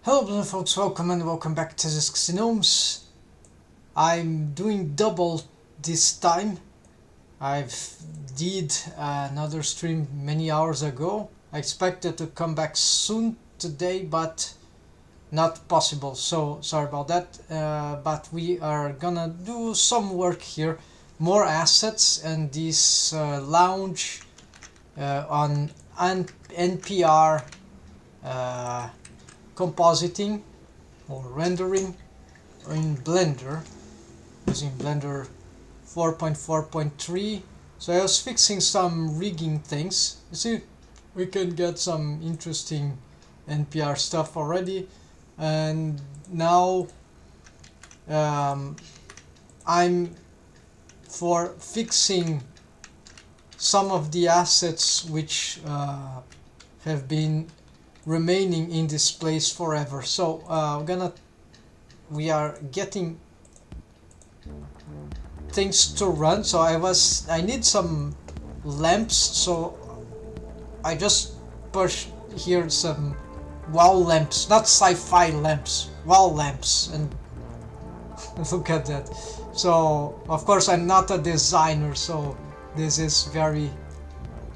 Hello folks, welcome and welcome back to this Pxy-VERSE. I'm doing double this time. I've did another stream many hours ago. I expected to come back soon today, but not possible, so sorry about that. But we are gonna do some work here, more assets, and this lounge on NPR compositing or rendering in Blender using Blender 4.4.3. So I was fixing some rigging things. You see, we can get some interesting NPR stuff already, and now I'm for fixing some of the assets which have been remaining in this place forever. So we are getting things to run. So I need some lamps, so I just push here some wall lamps, not sci-fi lamps, wall lamps, and look at that. So of course I'm not a designer, so this is very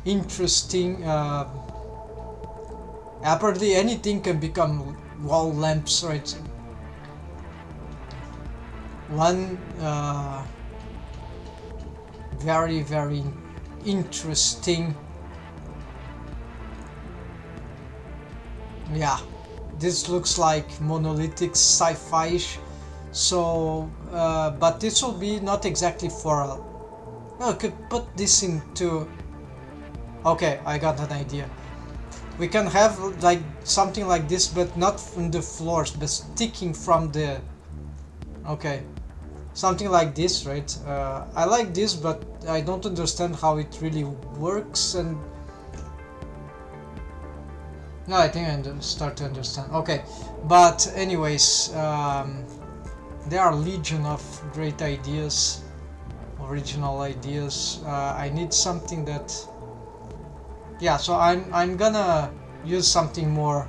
interesting. Apparently anything can become wall lamps, right? One very interesting. Yeah, this looks like monolithic sci-fi-ish. So but this will be not exactly for I could put this into. Okay, I got an idea. We can have like something like this, but not from the floors, but sticking from the. Okay, something like this, right? I like this, but I don't understand how it really works. And no, I think I start to understand. Okay, but anyways, there are legion of great ideas, original ideas. I need something that. Yeah, so I'm gonna use something more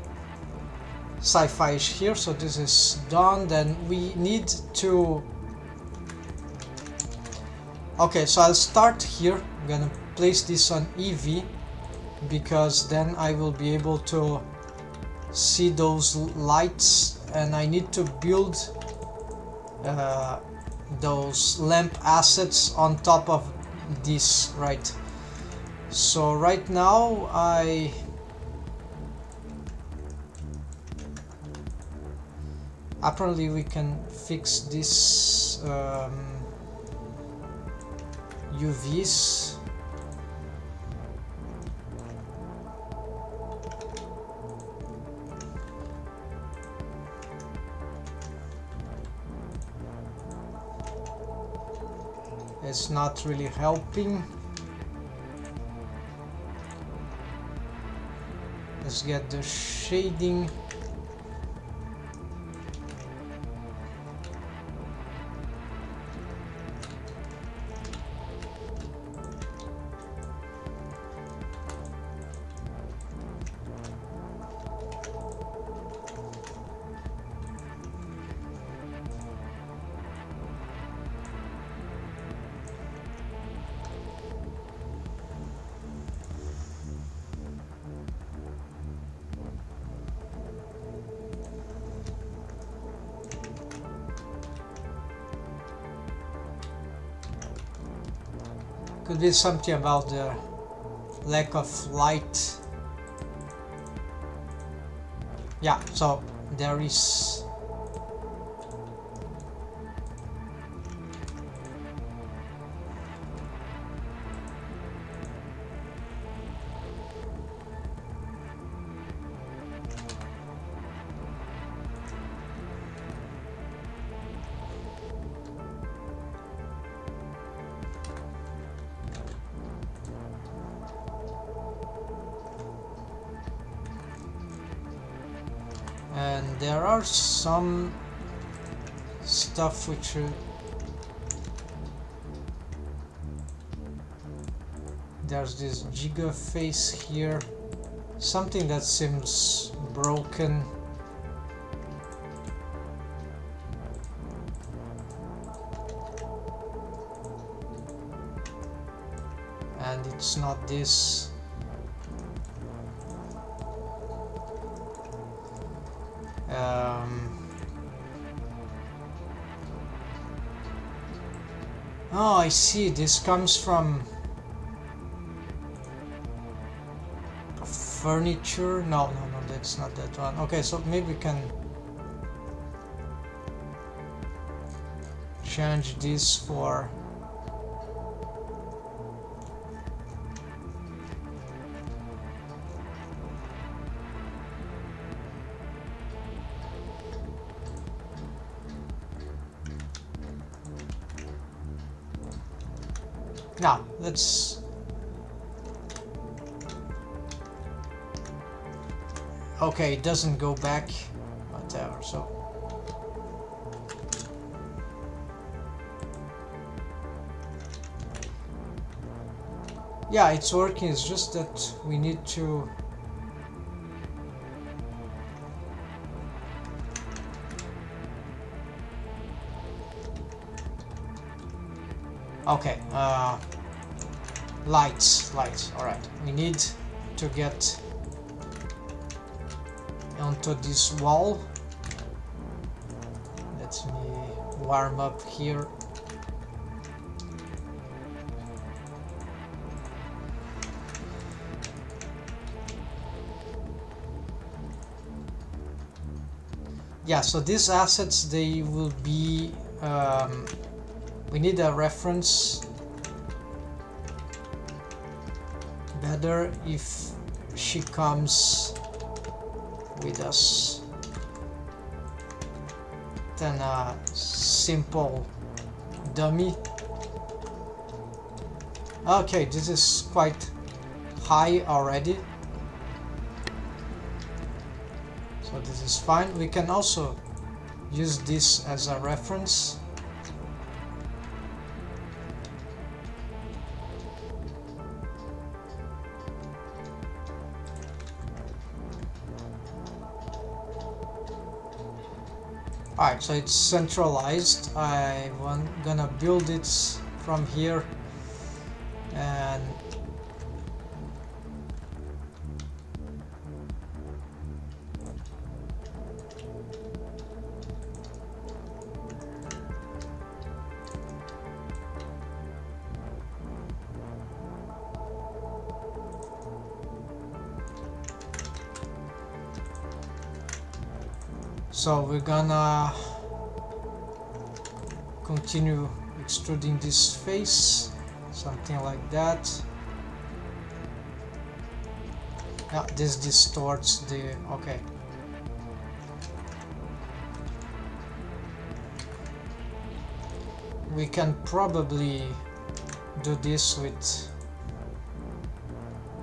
sci-fi-ish here. So this is done. Then we need to. Okay, so I'll start here. I'm gonna place this on EV because then I will be able to see those lights, and I need to build those lamp assets on top of this, right? So right now apparently we can fix this UVs. It's not really helping. Let's get the shading. Could be something about the lack of light. Yeah, so there is. And there are some stuff which there's this giga face here, something that seems broken. and it's not this. Oh, I see. This comes from furniture. No, that's not that one. Okay, so maybe we can change this for now. Let's okay, it doesn't go back, whatever. So yeah, it's working. It's just that we need to okay, lights. All right, we need to get onto this wall. Let me warm up here. Yeah, so these assets, they will be we need a reference. Better if she comes with us than a simple dummy. Okay, this is quite high already, so this is fine. We can also use this as a reference. Alright, so it's centralized. I'm gonna build it from here, and so we're gonna continue extruding this face, something like that. Yeah, this distorts the... okay. We can probably do this with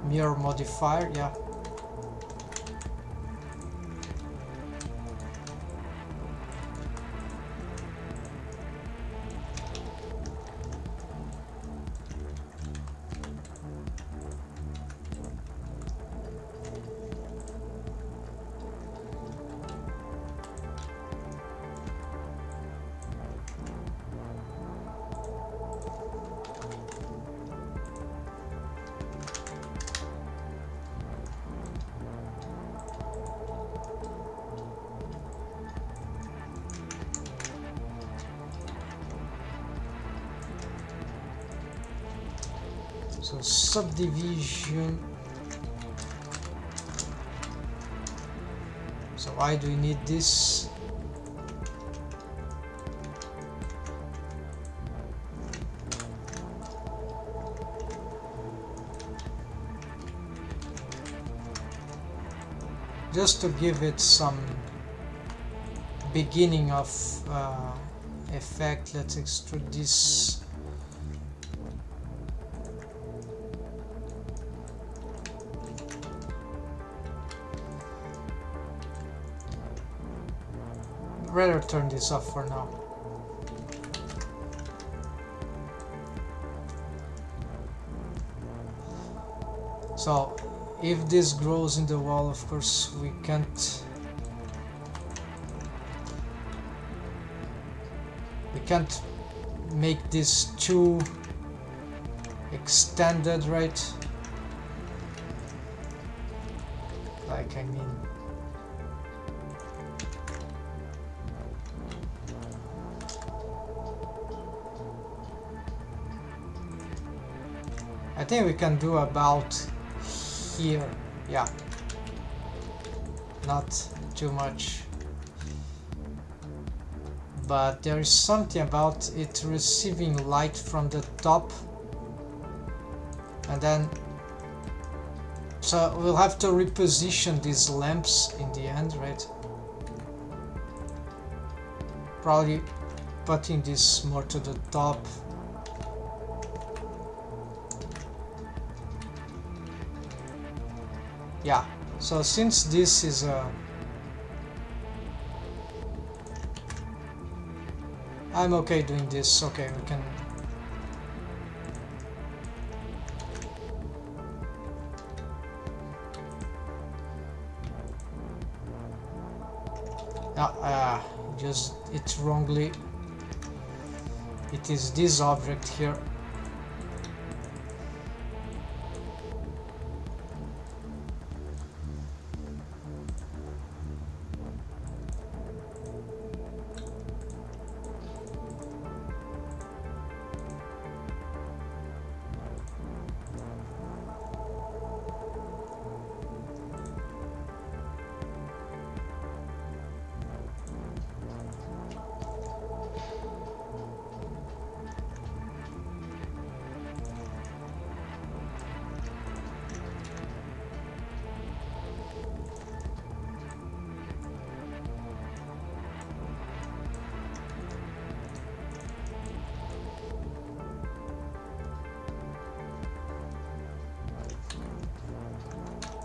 mirror modifier, yeah. So subdivision. So why do we need this? Just to give it some beginning of effect, let's extrude this. Rather turn this off for now. So if this grows in the wall, of course we can't make this too extended, right? Like, I mean, I think we can do about here, yeah, not too much, but there is something about it receiving light from the top, and then so we'll have to reposition these lamps in the end, right? Probably putting this more to the top. Yeah, so since this is a... I'm okay doing this. Okay, we can... Just it wrongly. It is this object here.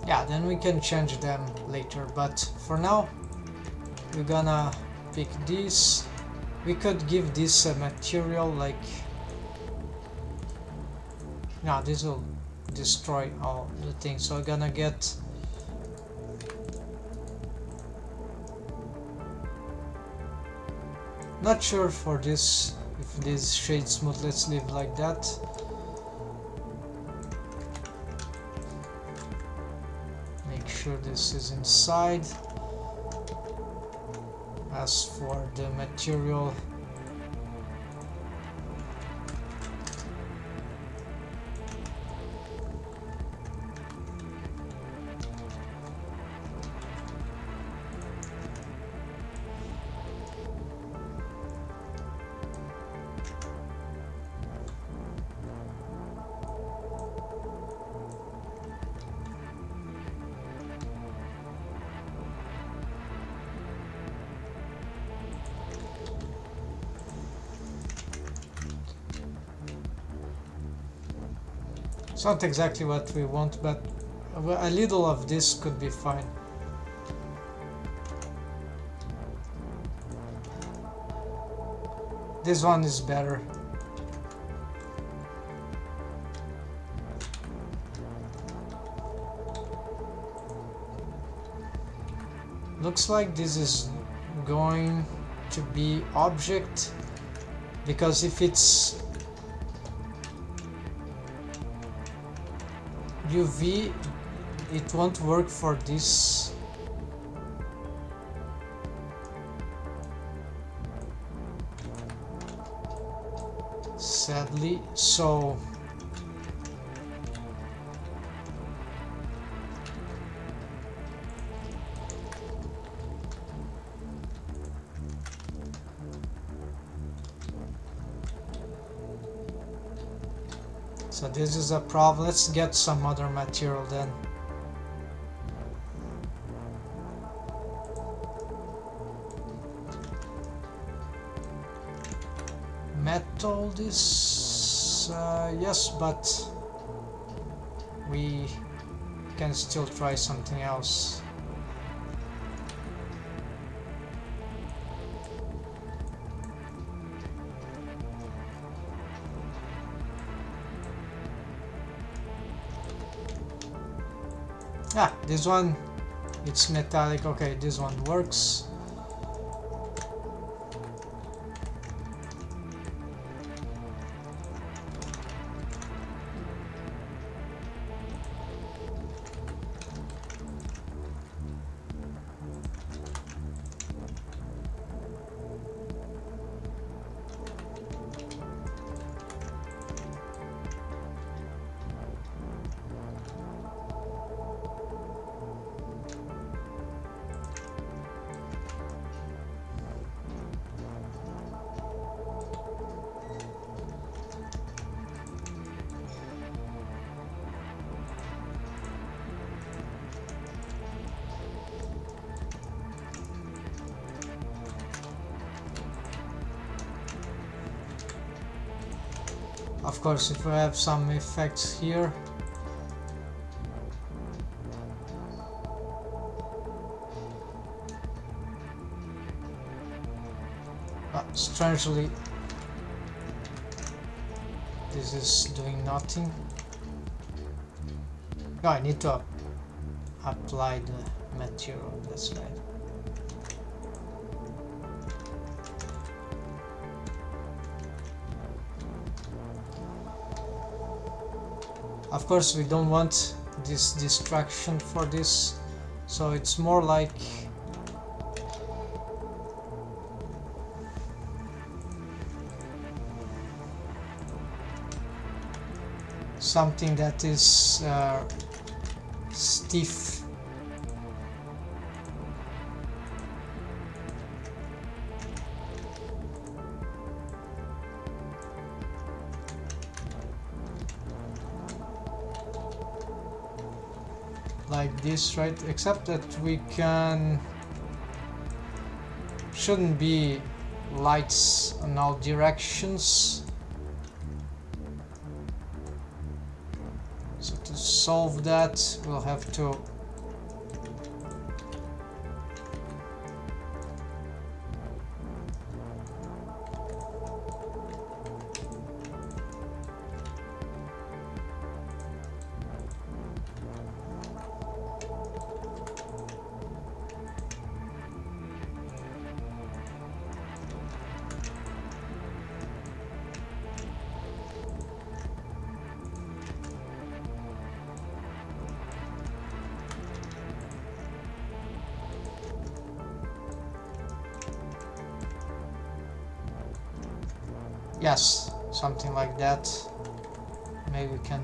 Yeah, then we can change them later, but for now we're gonna pick this. We could give this a material like... No, this will destroy all the things, so we're gonna get... Not sure for this, if this shade smooth, let's leave like that. Sure this is inside. As for the material, it's not exactly what we want, but a little of this could be fine. This one is better. Looks like this is going to be object, because if it's UV, it won't work for this. Sadly, so this is a problem. Let's get some other material then. Metal, this yes, but we can still try something else. Ah, this one, it's metallic. Okay, this one works. Of course, if we have some effects here, but strangely this is doing nothing. No, I need to apply the material, that's right. Of course, we don't want this distraction for this, so it's more like something that is stiff. Like this, right? Except that we shouldn't be lights in all directions. So to solve that, we'll have to yes, something like that. Maybe we can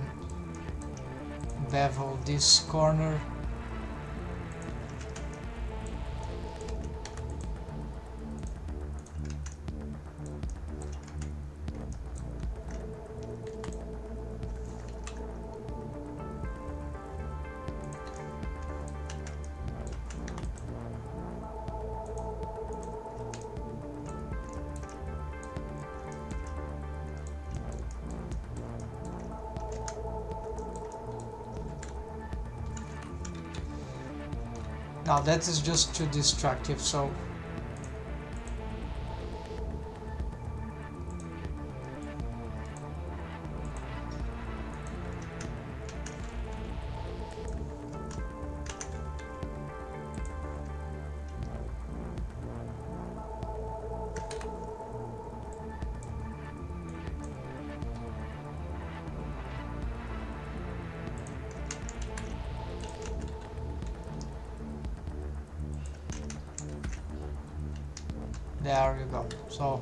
bevel this corner. Now that is just too distractive, so there you go. So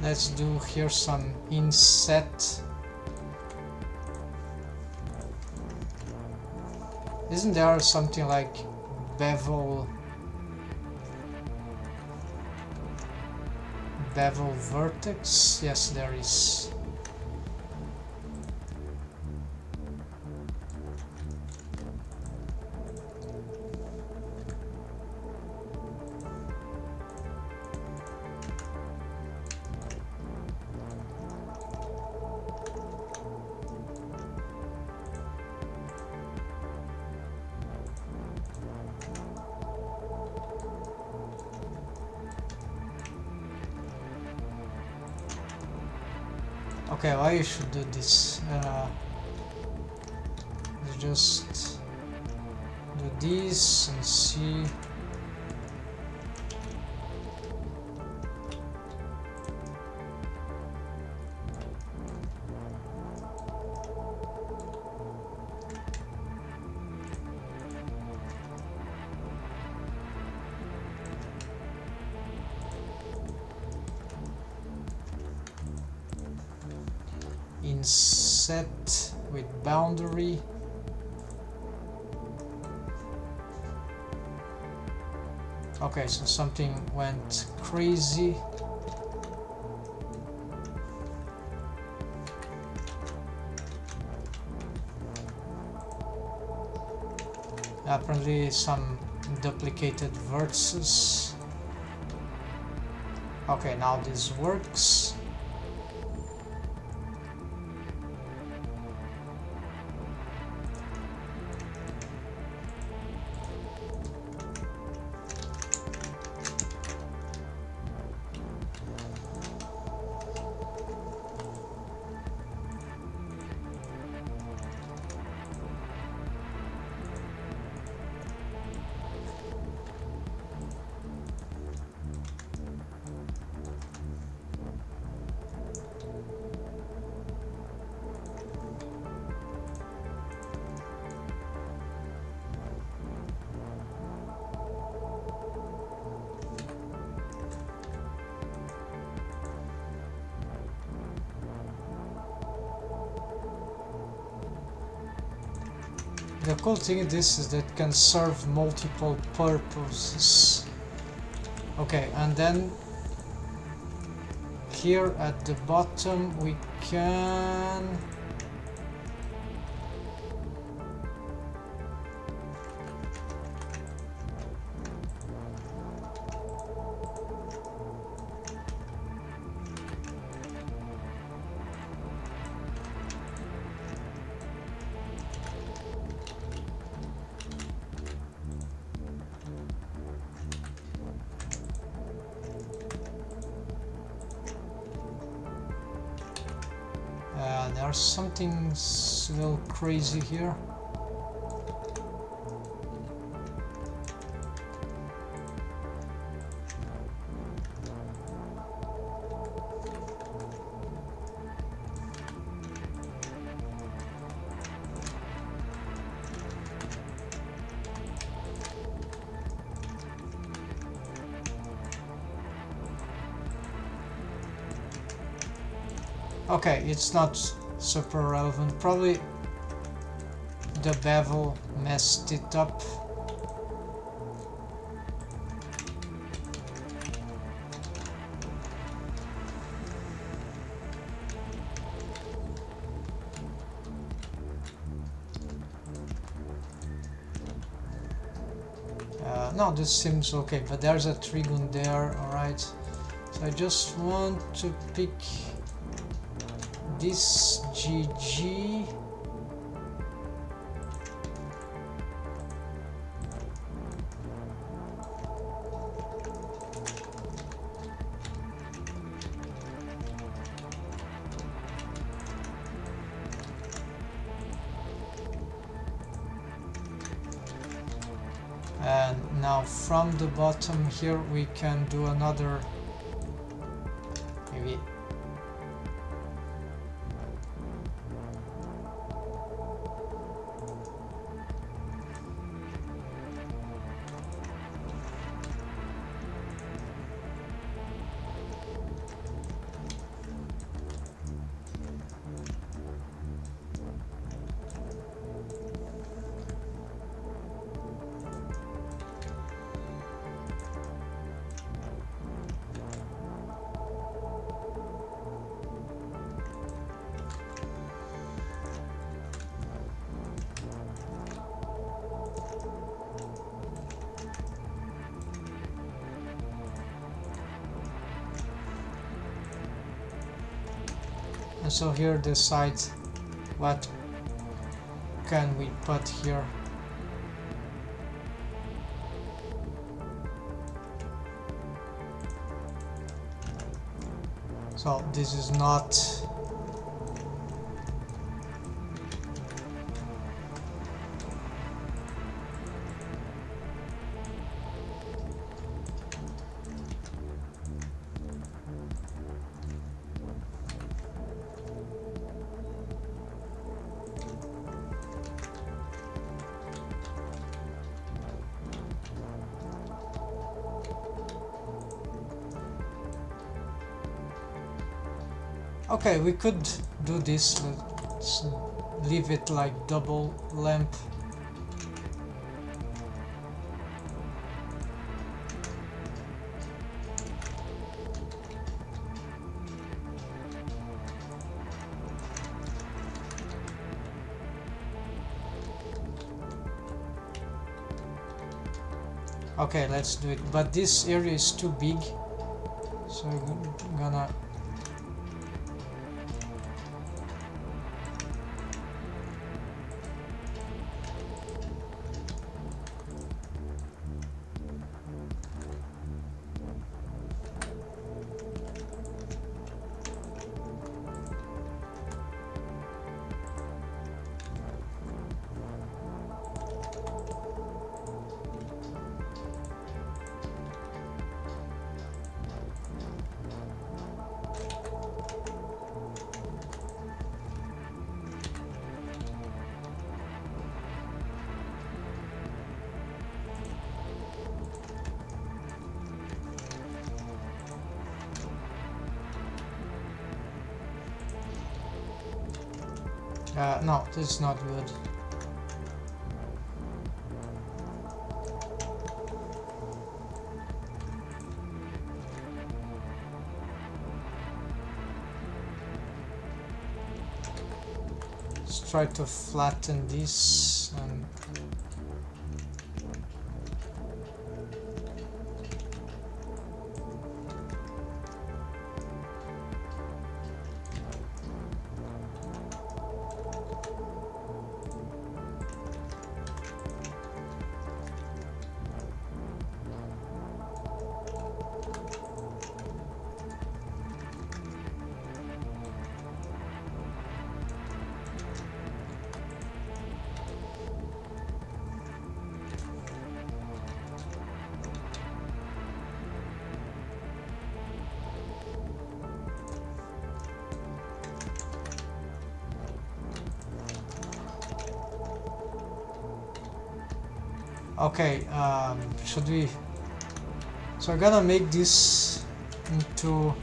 let's do here some inset. Isn't there something like bevel vertex? Yes, there is. Okay, why you should do this? Just do this and see. Inset with boundary. Okay, so something went crazy. Apparently some duplicated vertices. Okay, now this works. The cool thing in this is that it can serve multiple purposes. Okay, and then here at the bottom we can there's something a little crazy here. Okay, it's not super relevant. Probably the bevel messed it up. No, this seems okay, but there's a trigon there, alright. So I just want to pick this GG. And now from the bottom here we can do another, maybe and so here decide what can we put here. So this is not Okay, we could do this. Let's leave it like double lamp. Okay, let's do it. But this area is too big, so I'm gonna. No, this is not good. Let's try to flatten this and okay, should we? So I'm gonna make this into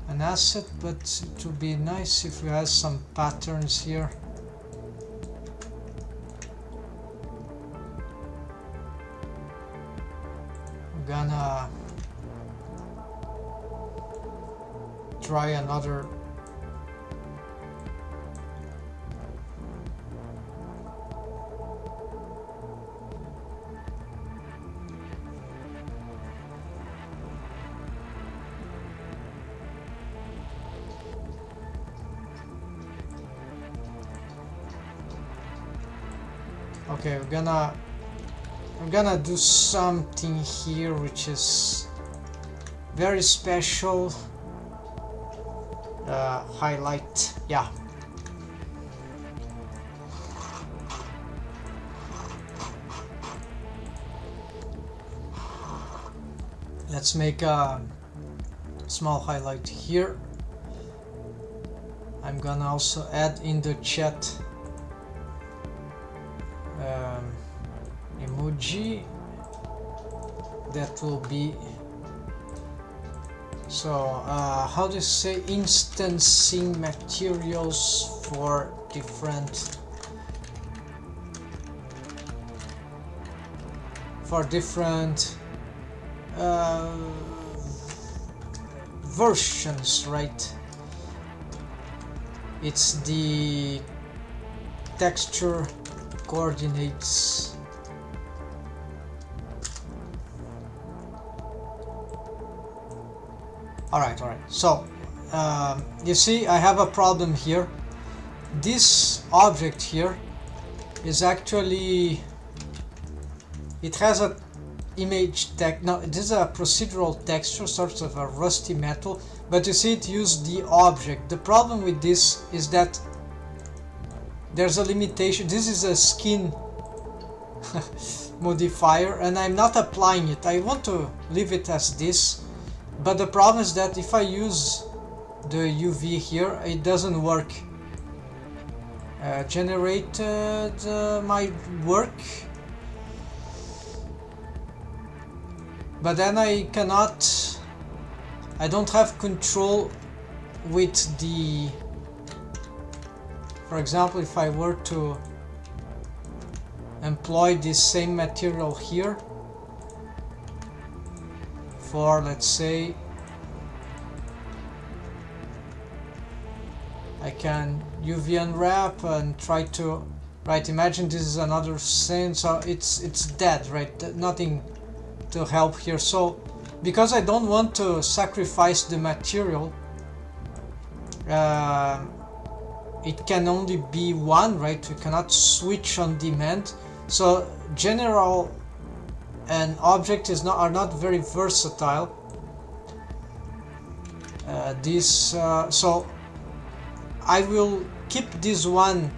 an asset, but it would be nice if we had some patterns here. I'm gonna try another. Okay, we're gonna do something here which is very special. Highlight, yeah. Let's make a small highlight here. I'm gonna also add in the chat emoji that will be so how do you say, instancing materials for different versions, right? It's the texture coordinates. All right. So you see, I have a problem here. This object here is actually, it has a image text. No, it is a procedural texture, sort of a rusty metal. But you see, it used the object. The problem with this is that there's a limitation. This is a skin modifier, and I'm not applying it. I want to leave it as this. But the problem is that if I use the UV here, it doesn't work. Generated my work, but then I cannot I don't have control with the, for example, if I were to employ this same material here for, let's say, I can UV unwrap and try to, right, imagine this is another scene, so it's dead, right, nothing to help here. So because I don't want to sacrifice the material, it can only be one, right? We cannot switch on demand. So general and object are not very versatile. So I will keep this one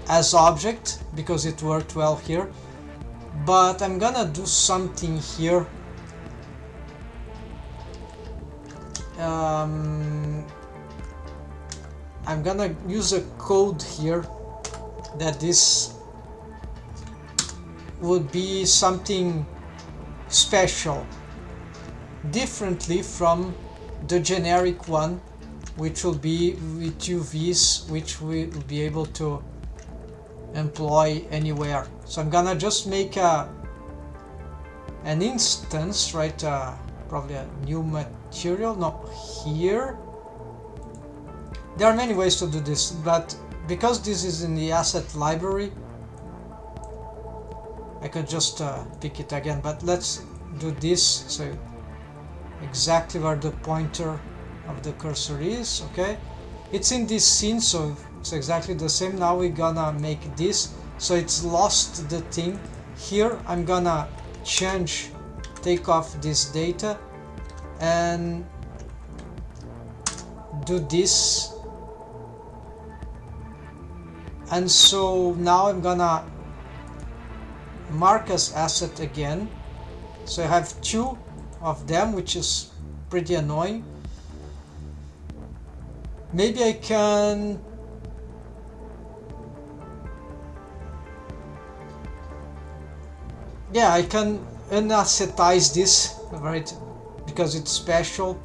as object because it worked well here, but I'm gonna do something here. I'm gonna use a code here that this would be something special, differently from the generic one, which will be with UVs, which we will be able to employ anywhere. So I'm gonna just make an instance, right? Probably a new material. No, here. There are many ways to do this, but because this is in the asset library, I could just pick it again. But let's do this. So exactly where the pointer of the cursor is. Okay, it's in this scene, so it's exactly the same. Now we're gonna make this, so it's lost the thing. Here I'm gonna take off this data and do this. And so now I'm gonna mark as asset again. So I have two of them, which is pretty annoying. Maybe I can I can unassetize this, right, because it's special.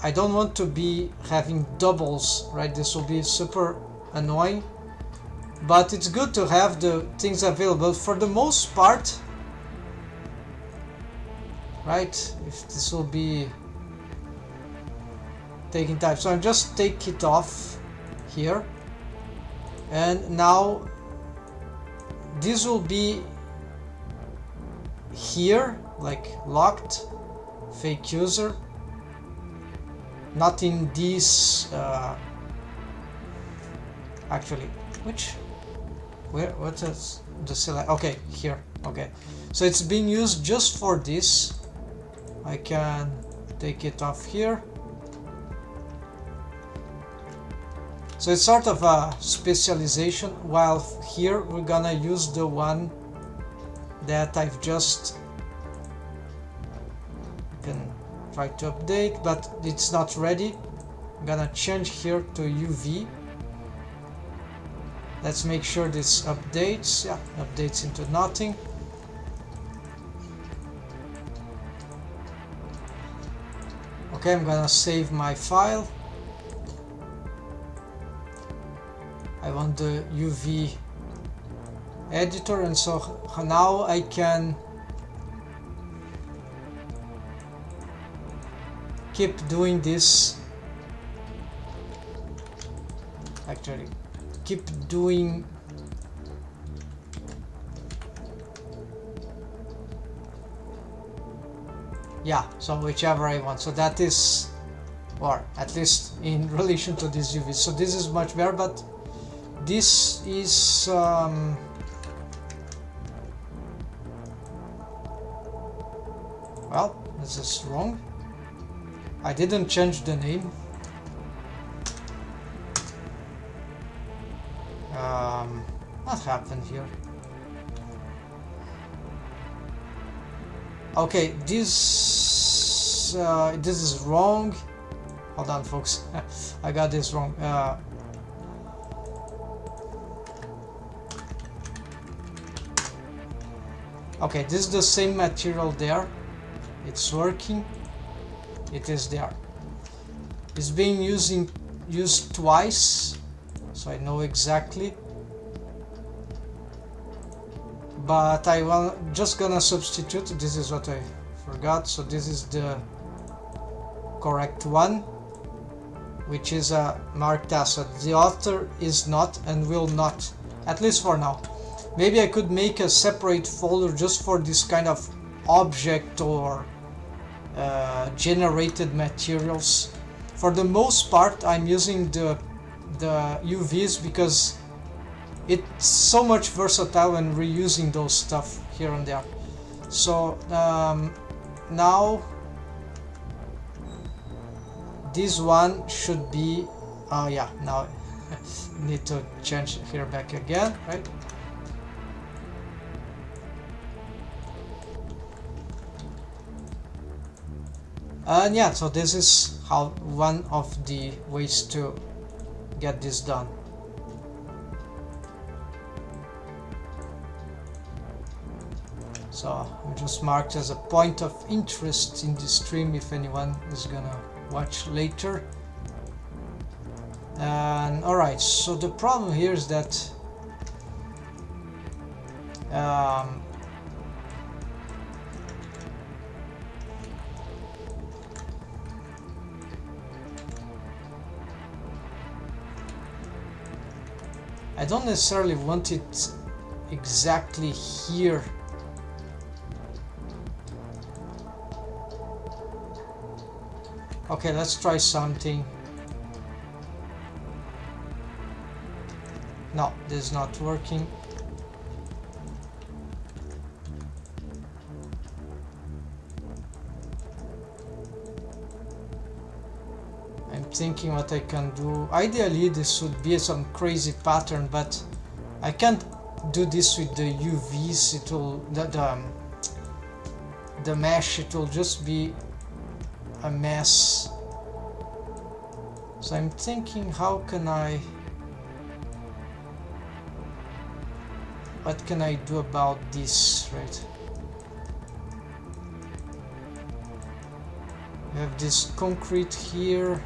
I don't want to be having doubles, right? This will be super annoying, but it's good to have the things available for the most part, right? If this will be taking time, so I'm just take it off here, and now this will be here, like locked, fake user. Not in this, actually, what is the select? Okay, here, okay. So it's being used just for this. I can take it off here. So it's sort of a specialization, while here we're gonna use the one that I've just try to update, but it's not ready. I'm gonna change here to UV. Let's make sure this updates. Yeah, updates into nothing. Okay, I'm gonna save my file. I want the UV editor, and so now I can keep doing this. Actually, keep doing so whichever I want. So that is, or at least in relation to this UV. So this is much better, but this is well, this is wrong. I didn't change the name. What happened here? Okay, this is wrong. Hold on, folks. I got this wrong. Okay, this is the same material there. it's working. It is there. It's being used twice, so I know exactly. But just gonna substitute. This is what I forgot. So this is the correct one, which is a marked asset. The author is not and will not, at least for now. Maybe I could make a separate folder just for this kind of object or generated materials. For the most part, I'm using the UVs because it's so much versatile when reusing those stuff here and there. So now this one should be yeah, now need to change here back again, right? And yeah, so this is how one of the ways to get this done. So I'm just marked as a point of interest in this stream if anyone is gonna watch later. And alright, so the problem here is that I don't necessarily want it exactly here. Okay, let's try something. No, this is not working. I'm thinking what I can do. Ideally, this would be some crazy pattern, but I can't do this with the UVs. It will the mesh. It will just be a mess. So I'm thinking, what can I do about this, right? We have this concrete here.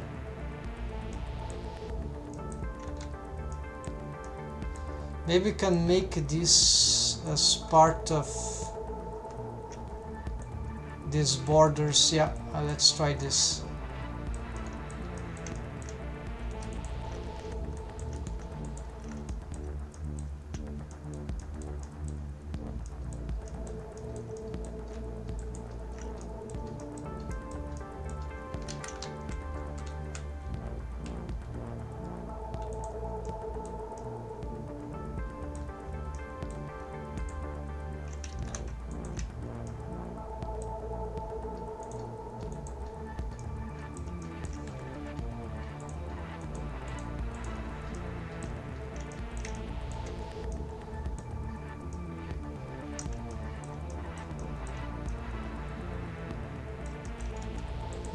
Maybe we can make this as part of these borders. Yeah, let's try this.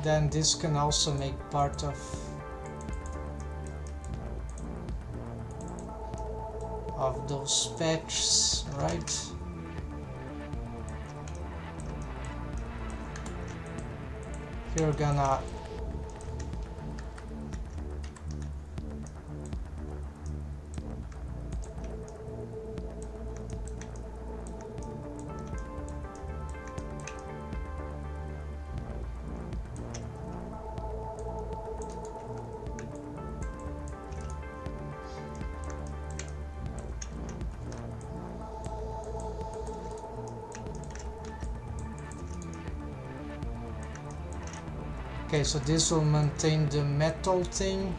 Then this can also make part of those patches, right? You're gonna okay, so this will maintain the metal thing.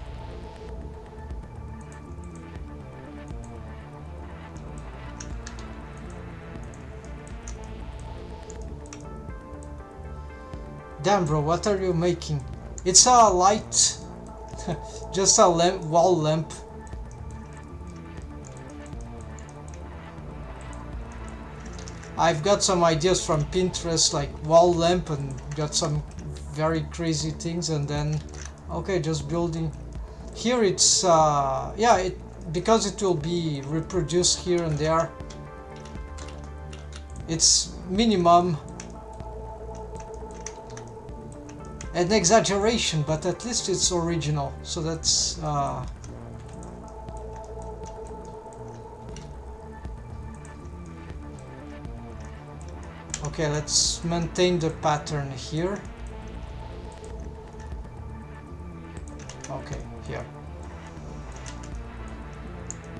Damn bro, what are you making? It's a light, just a lamp, wall lamp. I've got some ideas from Pinterest, like wall lamp, and got some very crazy things, and then okay, just building here. It's yeah, because it will be reproduced here and there, it's minimum an exaggeration, but at least it's original. So that's okay, let's maintain the pattern here. Okay, here.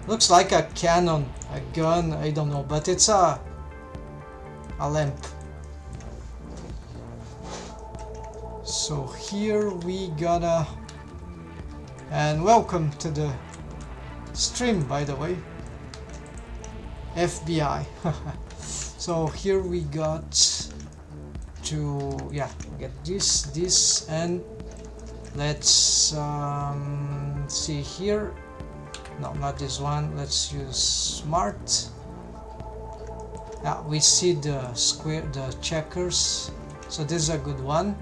Looks like a cannon, a gun, I don't know, but it's a lamp. So here we gotta, and welcome to the stream, by the way, FBI. So here we got to, yeah, get this, and let's see here. No, not this one. Let's use smart. Yeah, we see the square, the checkers. So this is a good one.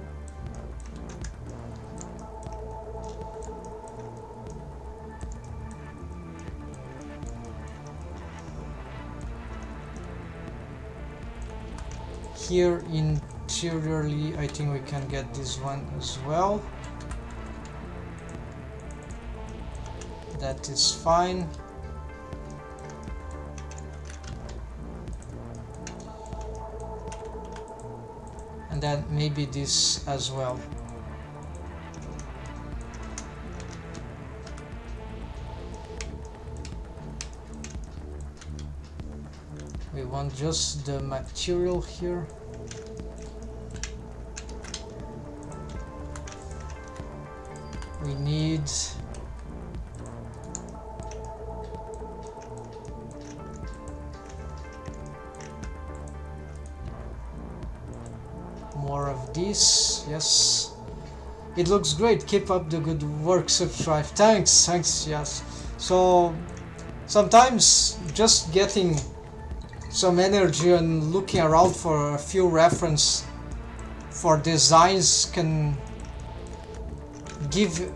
Here interiorly, I think we can get this one as well. That is fine. And then maybe this as well. We want just the material here. We need more of this. Yes, it looks great. Keep up the good work. Subscribe. Thanks. Yes. So sometimes just getting some energy and looking around for a few reference for designs can give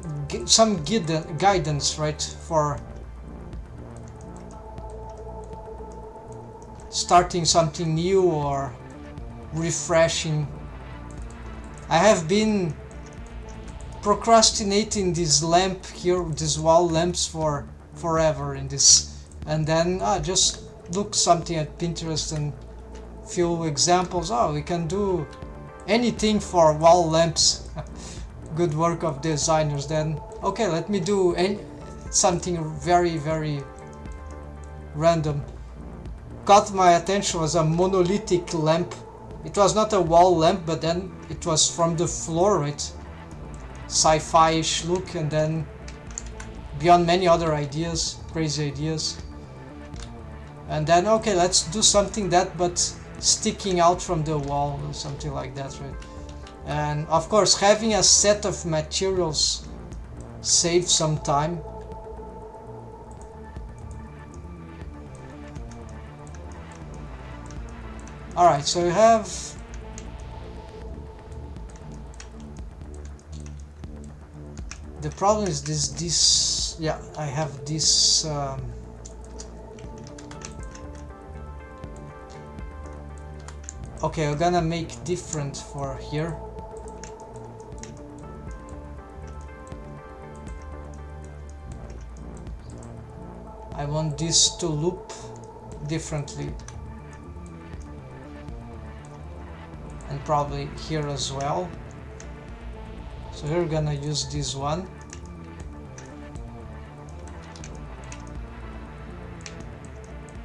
some guidance, right, for starting something new or refreshing. I have been procrastinating this lamp here, these wall lamps, for forever in this, and then just look something at Pinterest and few examples. We can do anything for wall lamps. Good work of designers. Then okay, let me do something very random. Caught my attention was a monolithic lamp. It was not a wall lamp, but then it was from the floor, right? Sci-fi-ish look, and then beyond many other ideas, crazy ideas. And then okay, let's do something that but sticking out from the wall or something like that, right? And of course having a set of materials saves some time. Alright, so you have the problem is this yeah, I have this okay, I'm gonna make different for here. I want this to loop differently, and probably here as well. So we're gonna use this one.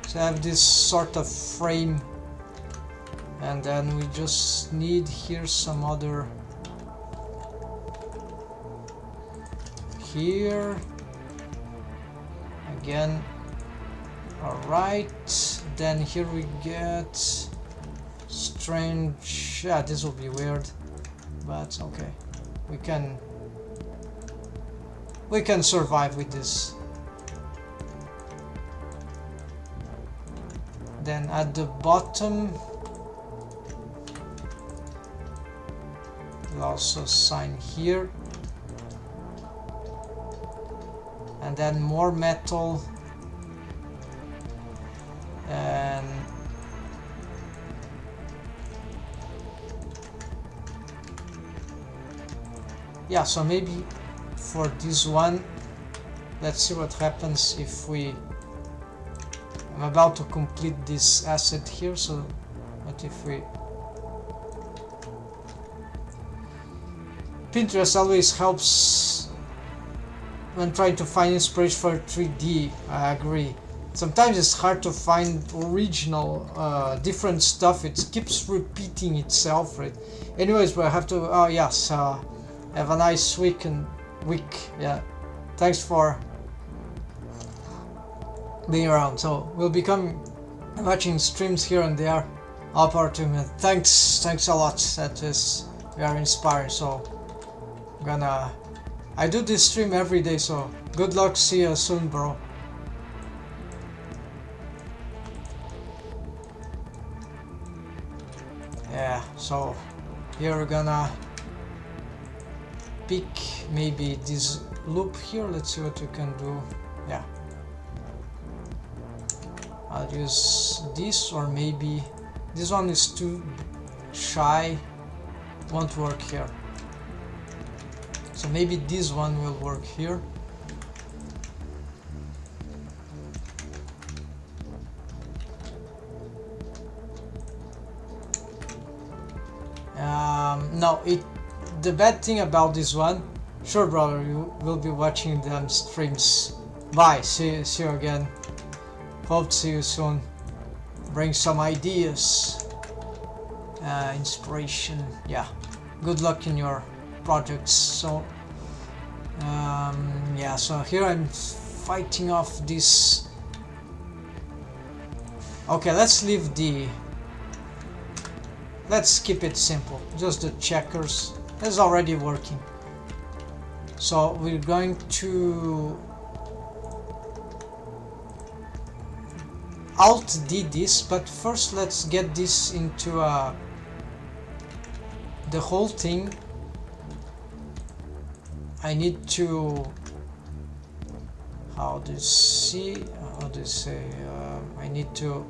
So I have this sort of frame, and then we just need here some other here again. Alright, then here we get strange. Yeah, this will be weird, but okay, we can survive with this. Then at the bottom we'll also sign here, and then more metal, and yeah, so maybe for this one, let's see what happens if we, I'm about to complete this asset here, so what if we, Pinterest always helps when trying to find inspiration for 3D, I agree. Sometimes it's hard to find original, different stuff. It keeps repeating itself, right? Anyways, we have to. Oh yes, have a nice week. Yeah, thanks for being around. So we'll become watching streams here and there. All power to me. Thanks a lot. That is very inspiring. So I'm gonna. I do this stream every day. So good luck. See you soon, bro. Yeah, so here we're gonna pick maybe this loop here. Let's see what we can do. Yeah, I'll use this, or maybe this one is too shy, won't work here. So maybe this one will work here. No, the bad thing about this one, sure brother, you will be watching them streams. Bye, see you again. Hope to see you soon. Bring some ideas, inspiration, yeah. Good luck in your projects. So yeah, so here I'm fighting off this. Okay, let's leave the, let's keep it simple, just the checkers. That's already working. So we're going to Alt D this, but first let's get this into the whole thing. I need to, how do you say, I need to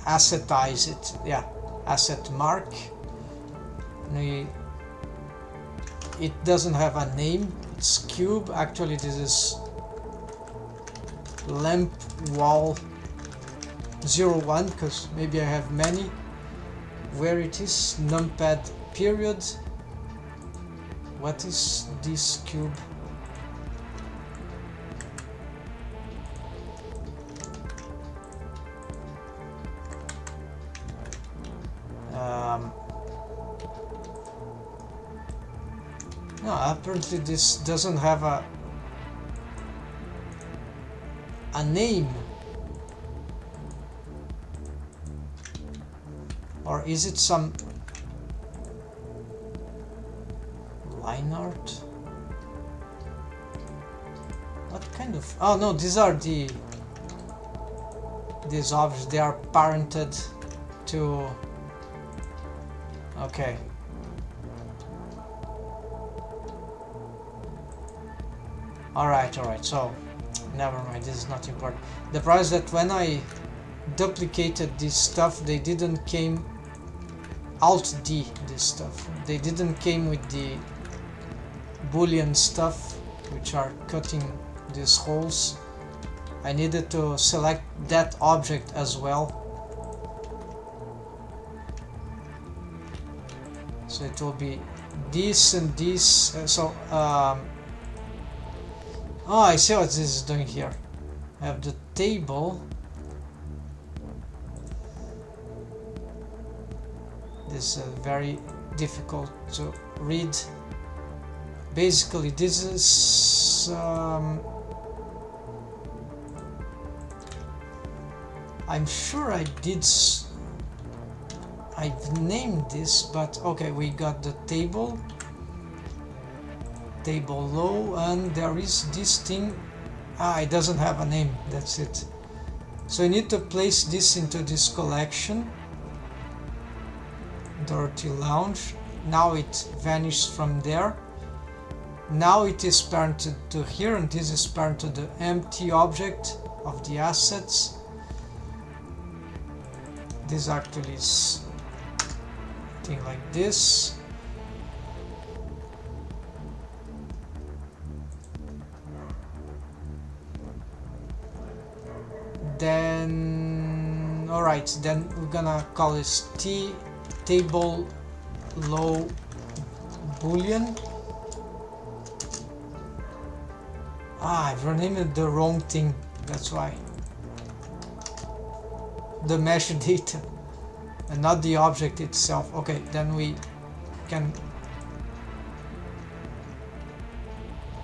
assetize it. Yeah, asset mark. It doesn't have a name, it's cube. Actually this is lamp wall 01, because maybe I have many. Where it is, numpad period. What is this cube? No, apparently this doesn't have a name. Or is it some line art? What kind of... Oh no, these are these objects, they are parented to... Okay. Alright, so never mind, this is not important. The problem is that when I duplicated this stuff, they didn't came Alt D this stuff. They didn't came with the Boolean stuff, which are cutting these holes. I needed to select that object as well. So it will be this and this. Oh, I see what this is doing here. I have the table. This is very difficult to read. Basically, this is I'm sure I've named this, but okay, we got the table low, and there is this thing. It doesn't have a name, that's it. So I need to place this into this collection. Dirty Lounge. Now it vanished from there. Now it is parented to here, and this is parented to the empty object of the assets. This actually is thing like this. Then, alright, then we're gonna call this table low boolean. I've renamed the wrong thing, that's why. The mesh data and not the object itself. Okay, then we can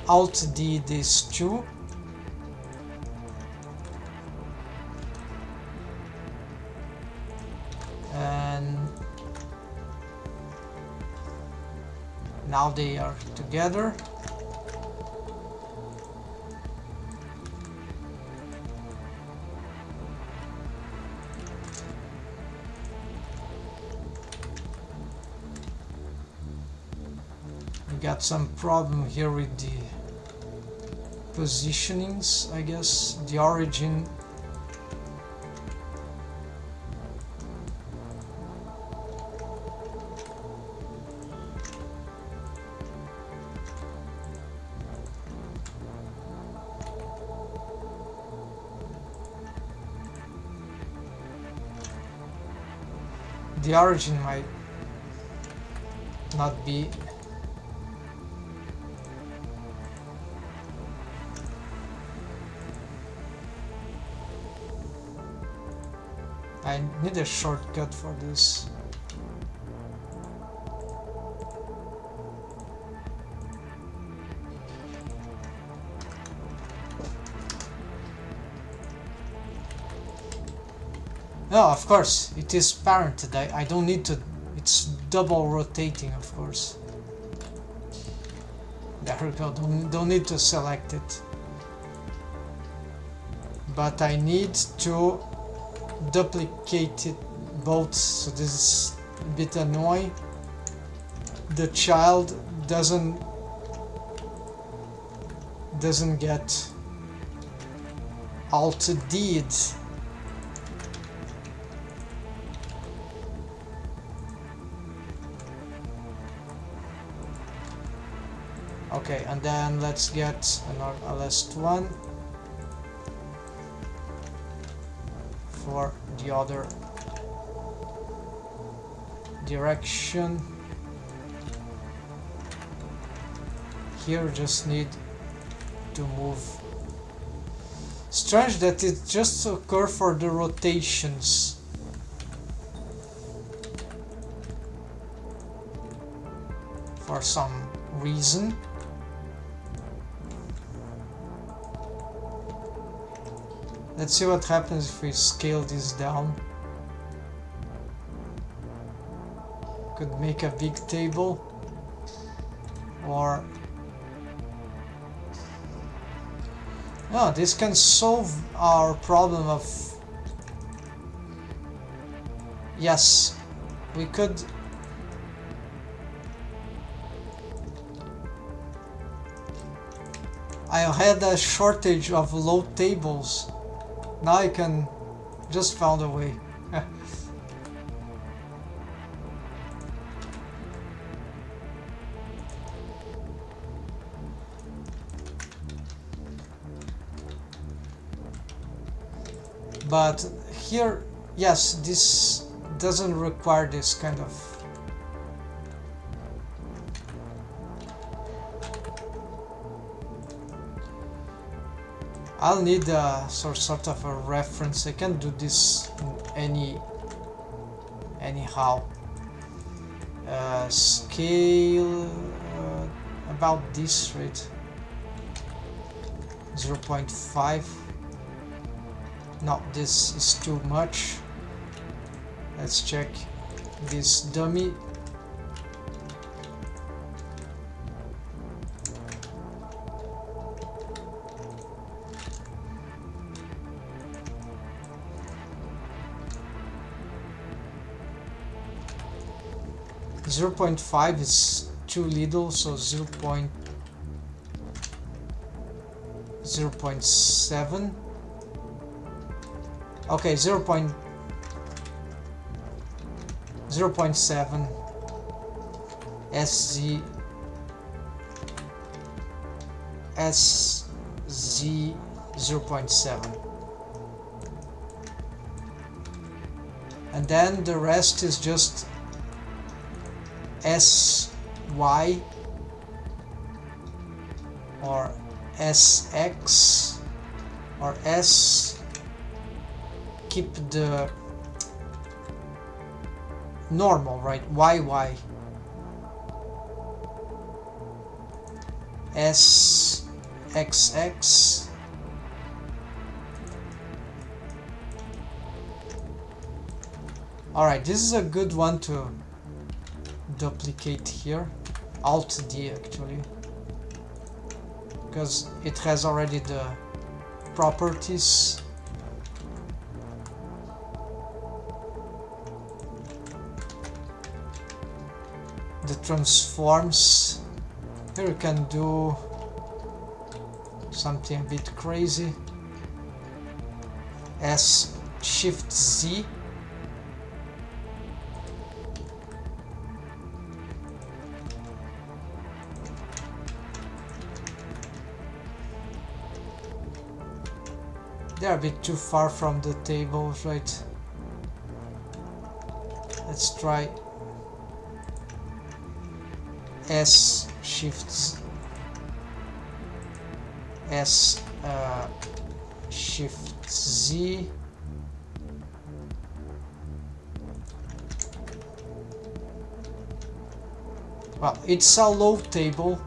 Alt D this too. And now they are together. We got some problem here with the positionings, I guess. The origin. The origin might not be I need a shortcut for this. No, of course, it is parented. I don't need to. It's double rotating, of course. There we go. Don't need to select it. But I need to duplicate it both. So this is a bit annoying. The child doesn't get Alt D. Okay, and then let's get a last one for the other direction. Here just need to move. Strange that it just occur for the rotations. For some reason. Let's see what happens if we scale this down. Could make a big table, or no, this can solve our problem of, yes, we could I had a shortage of low tables. Now I can just found a way. But here, yes, this doesn't require this kind of I'll need a sort of a reference. I can't do this anyhow. Scale about this rate, 0.5. No, this is too much. Let's check this dummy. Zero 0.5 is too little, so 0.7. Okay, 0.7. SZ 0.7, and then the rest is just SY or SX or S. Keep the normal, right? YY, SXX, alright, this is a good one to duplicate here. Alt D actually, because it has already the properties. The transforms. Here you can do something a bit crazy. S Shift Z. They're a bit too far from the table, right? Let's try S Shift S Shift Z. Well, it's a low table.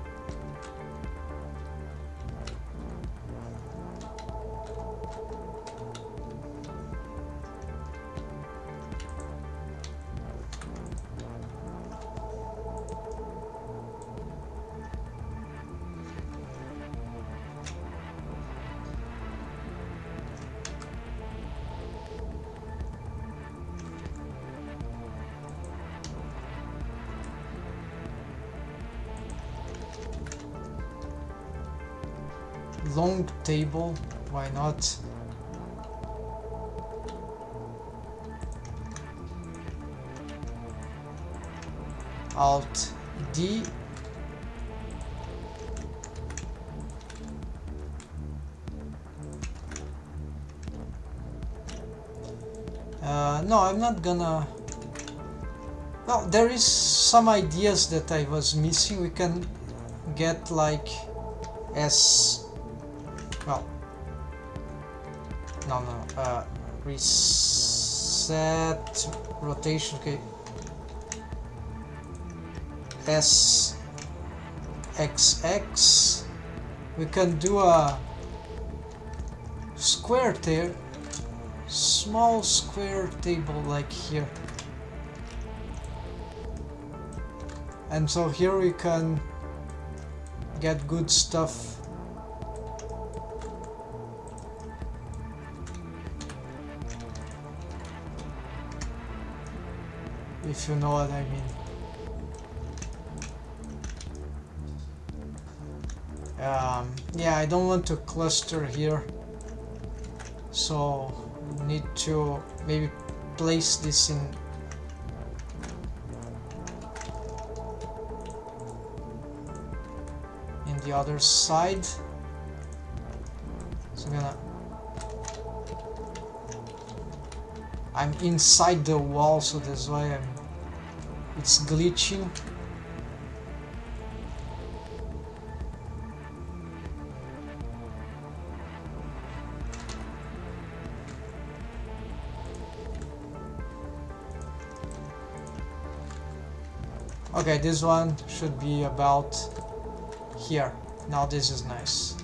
Long table, why not? Alt D. No, I'm not gonna. Well, there is some ideas that I was missing. We can get like S. Well, no, reset rotation. Okay, S XX. We can do a square there, small square table like here, and so here we can get good stuff. If you know what I mean. Yeah, I don't want to cluster here, so need to maybe place this in the other side. So I'm inside the wall, so that's why it's glitching. Okay, this one should be about here. Now this is nice.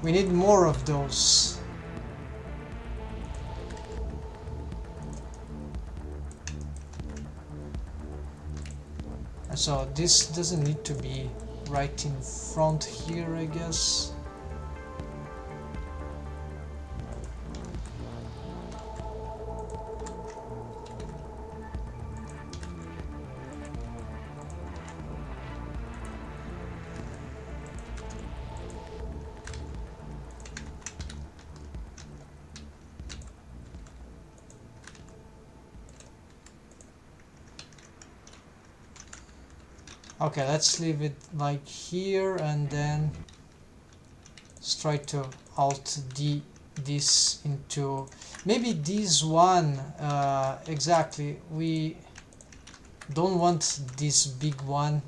We need more of those. And so this doesn't need to be right in front here, I guess. Okay, let's leave it like here, and then let's try to Alt D this into maybe this one. Exactly, we don't want this big one,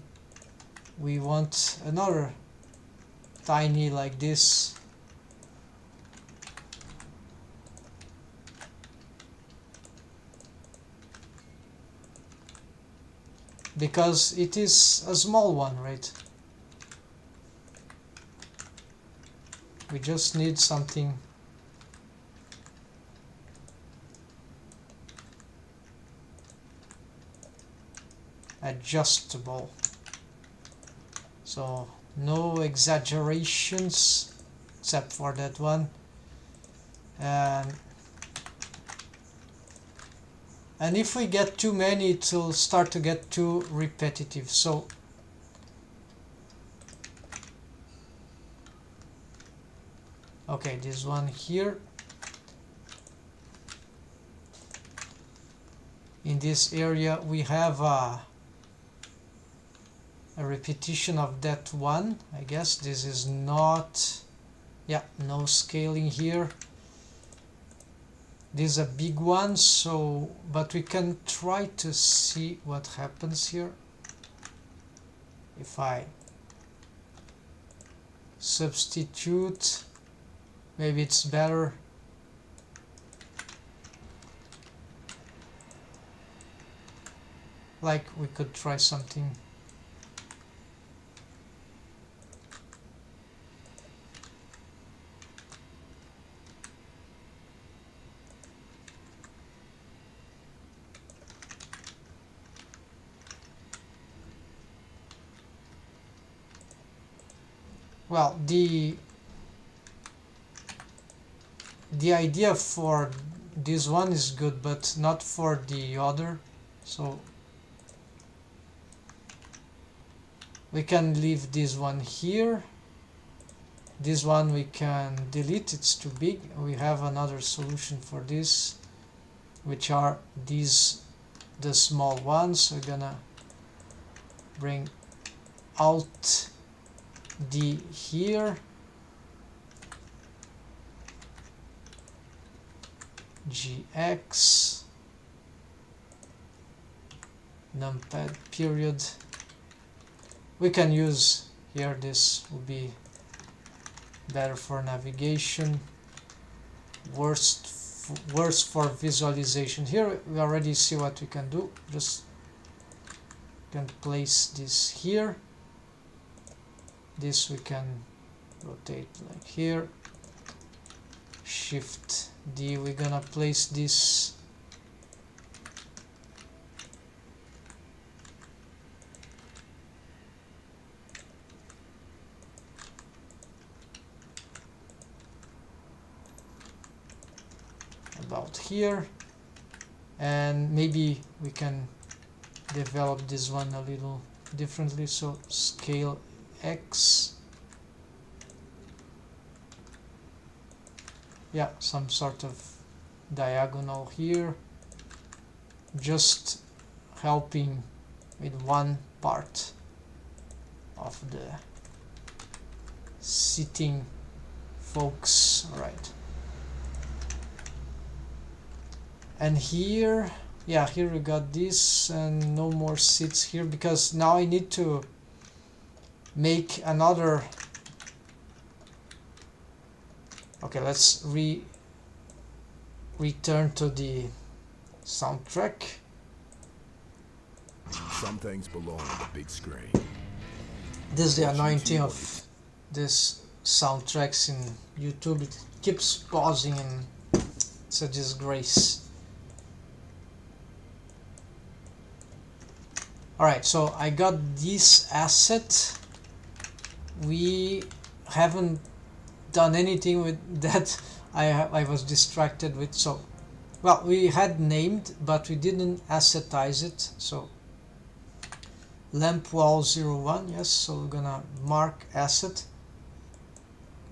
we want another tiny like this. Because it is a small one, right? We just need something adjustable. So no exaggerations except for that one. And if we get too many, it will start to get too repetitive. So okay, this one here. In this area we have a repetition of that one. I guess this is not, yeah, no scaling here. This is a big one, so but we can try to see what happens here. If I substitute, maybe it's better. Like we could try something. Well, the idea for this one is good, but not for the other. So we can leave this one here. This one we can delete, it's too big. We have another solution for this, which are these, the small ones. We're gonna bring Alt D here, GX, numpad period. We can use here, this will be better for navigation, worse for visualization. Here we already see what we can do. Just can place this here. This we can rotate like here. Shift D, we're gonna place this about here, and maybe we can develop this one a little differently. So scale X, yeah, some sort of diagonal here, just helping with one part of the sitting folks. All right, and here, yeah, here we got this, and no more seats here, because now I need to make another. Okay, let's return to the soundtrack. Some things belong on the big screen. This is the anointing of this soundtracks in YouTube. It keeps pausing and it's a disgrace. Alright, so I got this asset. We haven't done anything with that. I was distracted with, so well, we had named but we didn't assetize it. So lamp wall 01, yes, so we're gonna mark asset,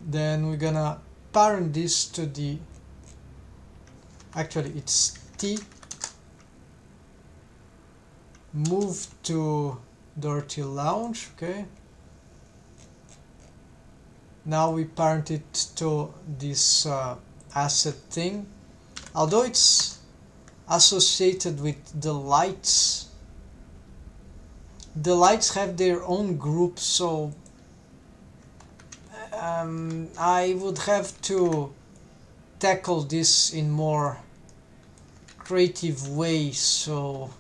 then we're gonna parent this to the, actually it's T, move to dirty lounge. Okay, now we parent it to this asset thing, although it's associated with the lights. The lights have their own group, so I would have to tackle this in more creative ways. So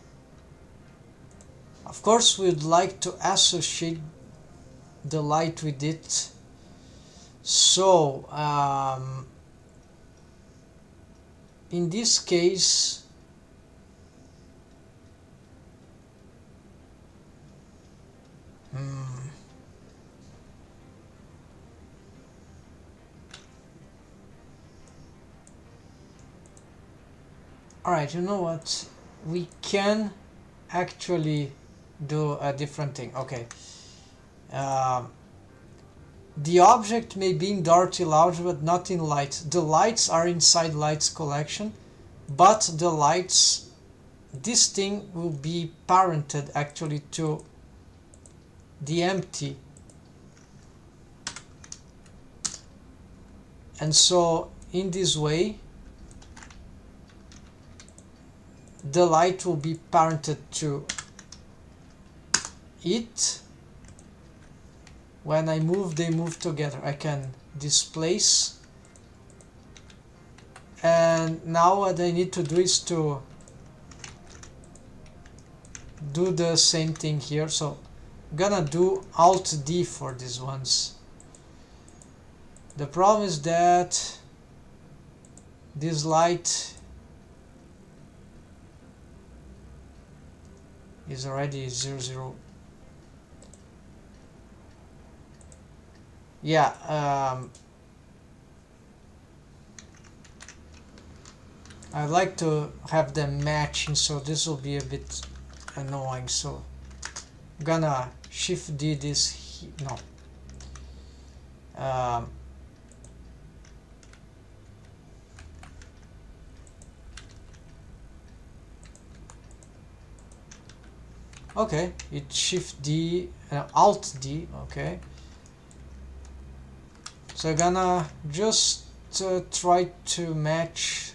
of course we'd like to associate the light with it. So in this case, alright, you know what? We can actually do a different thing. Okay. The object may be in dirty lounge but not in lights. The lights are inside lights collection, but the lights, this thing will be parented actually to the empty. And so in this way the light will be parented to it. When I move, they move together. I can displace, and now what I need to do is to do the same thing here. So I'm gonna do Alt D for these ones. The problem is that this light is already 00. Yeah, I like to have them matching, so this will be a bit annoying. So I'm gonna Shift D this no. Okay, it Shift D, Alt D. Okay. So I'm gonna just try to match.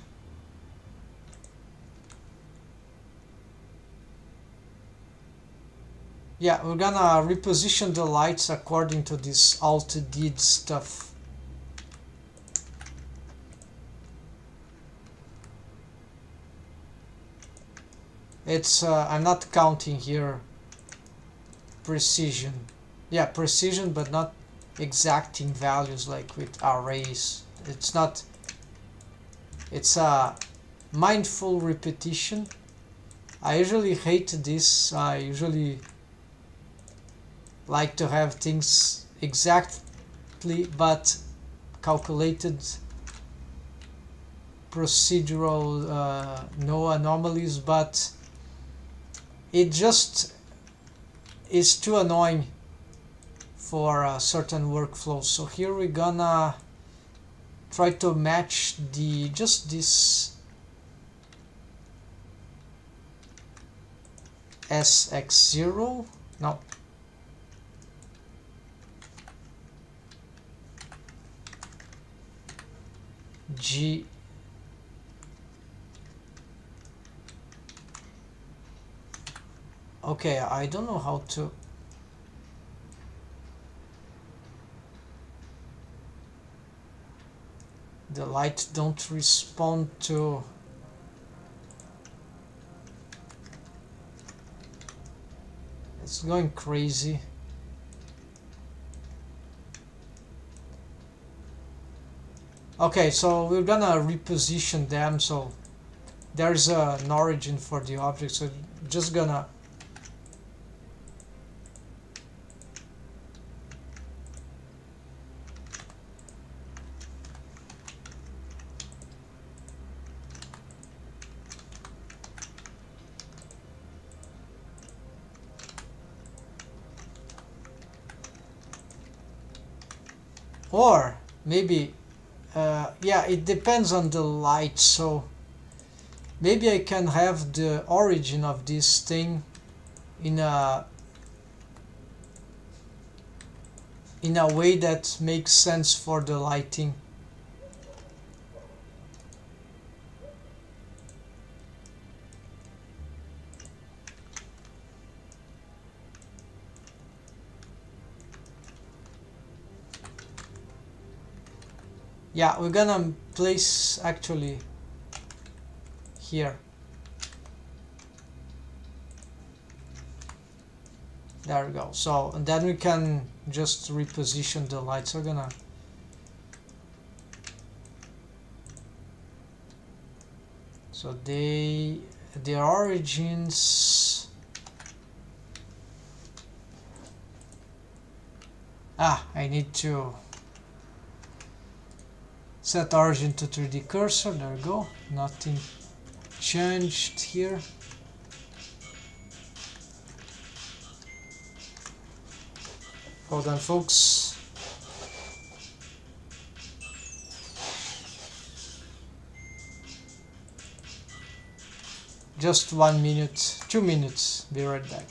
Yeah, we're gonna reposition the lights according to this Alt D stuff. It's I'm not counting here precision. Yeah, precision, but not exacting values like with arrays. It's not, it's a mindful repetition. I usually hate this. I usually like to have things exactly but calculated, procedural, no anomalies, but it just is too annoying for certain workflows. So here we're gonna try to match the just this SX0. No. G. Okay, I don't know how to. The light don't respond to. It's going crazy. Okay, so we're gonna reposition them, so there's an origin for the object, so just gonna or maybe yeah, it depends on the light, so maybe I can have the origin of this thing in a in a way that makes sense for the lighting. Yeah, we're gonna place actually here. There we go. So, and then we can just reposition the lights. We're gonna so their origins. I need to set origin to 3D cursor. There we go. Nothing changed here. Hold on, folks. Just 1 minute, 2 minutes. Be right back.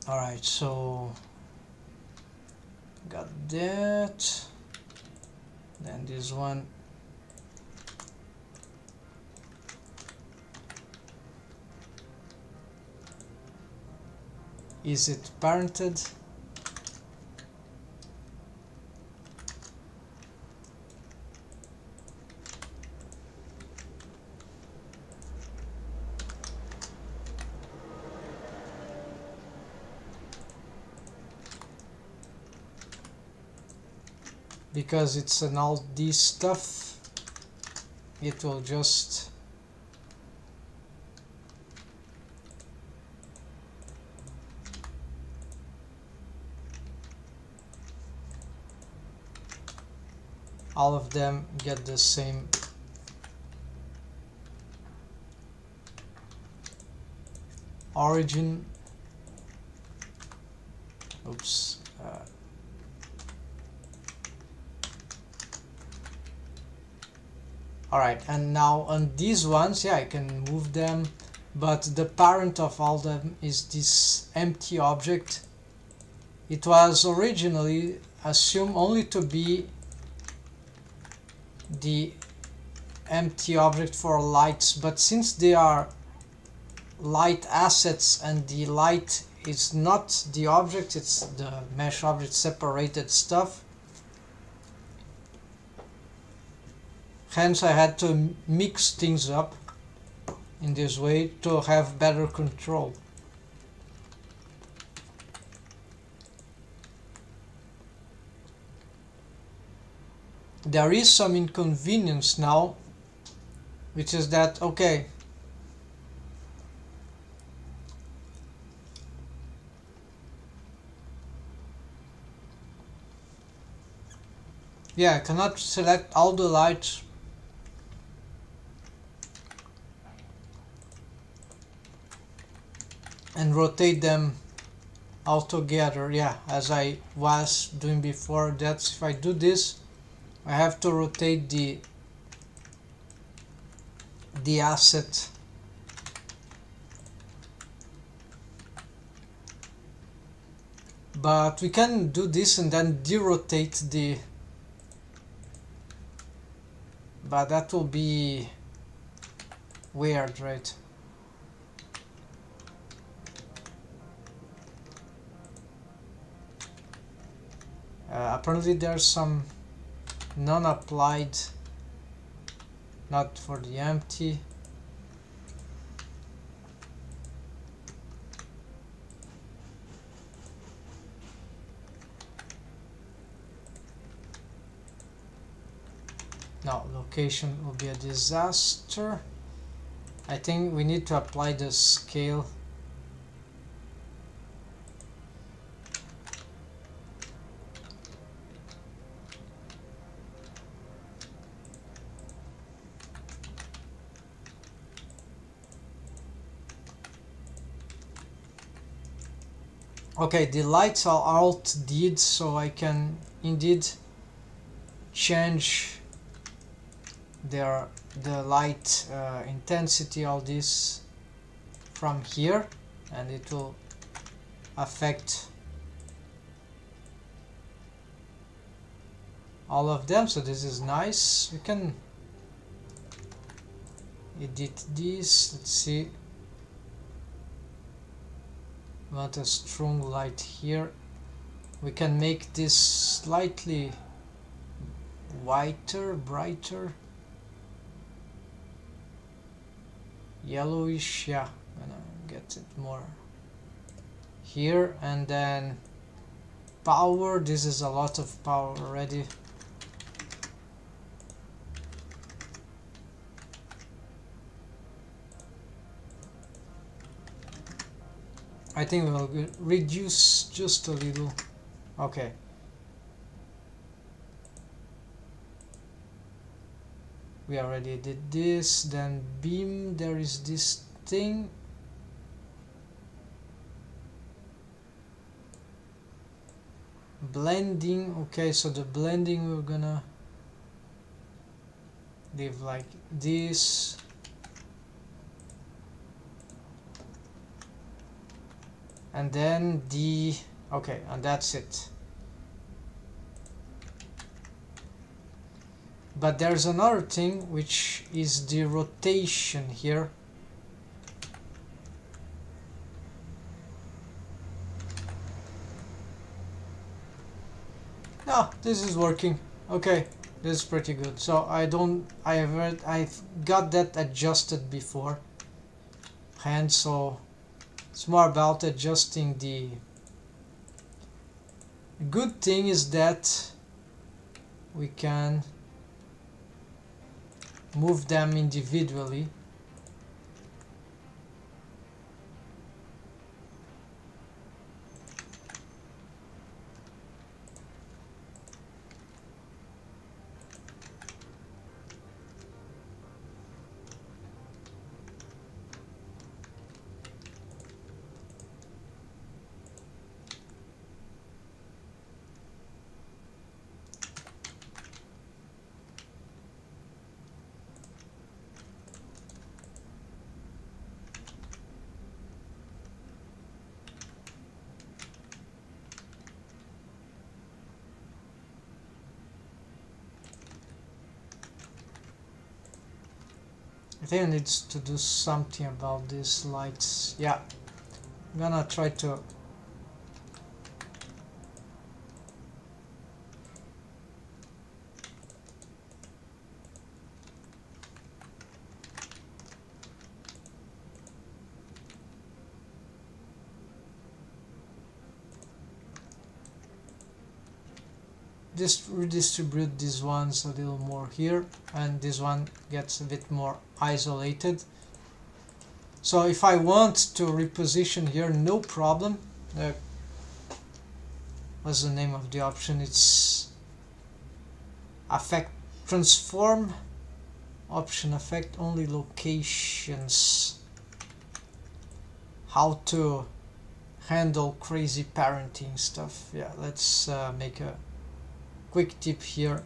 Alright, so got that. Then this one. Is it parented? Because it's an all this stuff, it will just all of them get the same origin. Oops. Alright, and now on these ones, yeah, I can move them, but the parent of all of them is this empty object. It was originally assumed only to be the empty object for lights, but since they are light assets and the light is not the object, it's the mesh object separated stuff. Hence I had to mix things up in this way to have better control. There is some inconvenience now, which is that, okay, yeah, I cannot select all the lights and rotate them all together, yeah, as I was doing before. That's if I do this, I have to rotate the the asset. But we can do this and then derotate the, but that will be weird, right? Apparently there's some non-applied, not for the empty. No, location will be a disaster. I think we need to apply the scale. Okay, the lights are alt did, so I can indeed change the light intensity, all this from here, and it will affect all of them. So this is nice. We can edit this. Let's see. Want a strong light here. We can make this slightly whiter, brighter, yellowish. Yeah, I'm gonna get it more here. And then power, this is a lot of power already. I think we'll reduce just a little. Okay. We already did this. Then beam, there is this thing. Blending. Okay, so the blending we're gonna leave like this. And then the, okay, and that's it. But there's another thing, which is the rotation here. Ah, this is working. Okay, this is pretty good. So I've got that adjusted before hand, so it's more about adjusting the. Good thing is that we can move them individually. I think I need to do something about these lights. Yeah, I'm gonna try to. Just redistribute these ones a little more here, and this one gets a bit more isolated. So if I want to reposition here, no problem. What's the name of the option? It's affect transform option, affect only locations. How to handle crazy parenting stuff. Yeah, let's make a quick tip here.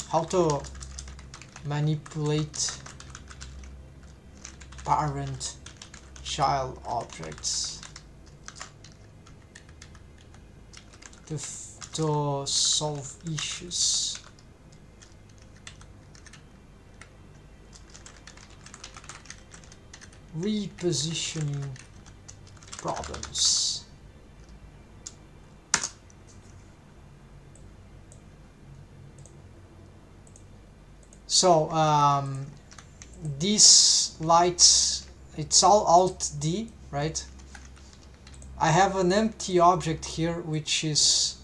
how to manipulate parent child objects to solve issues. Repositioning problems. So these lights, it's all Alt D, right? I have an empty object here which is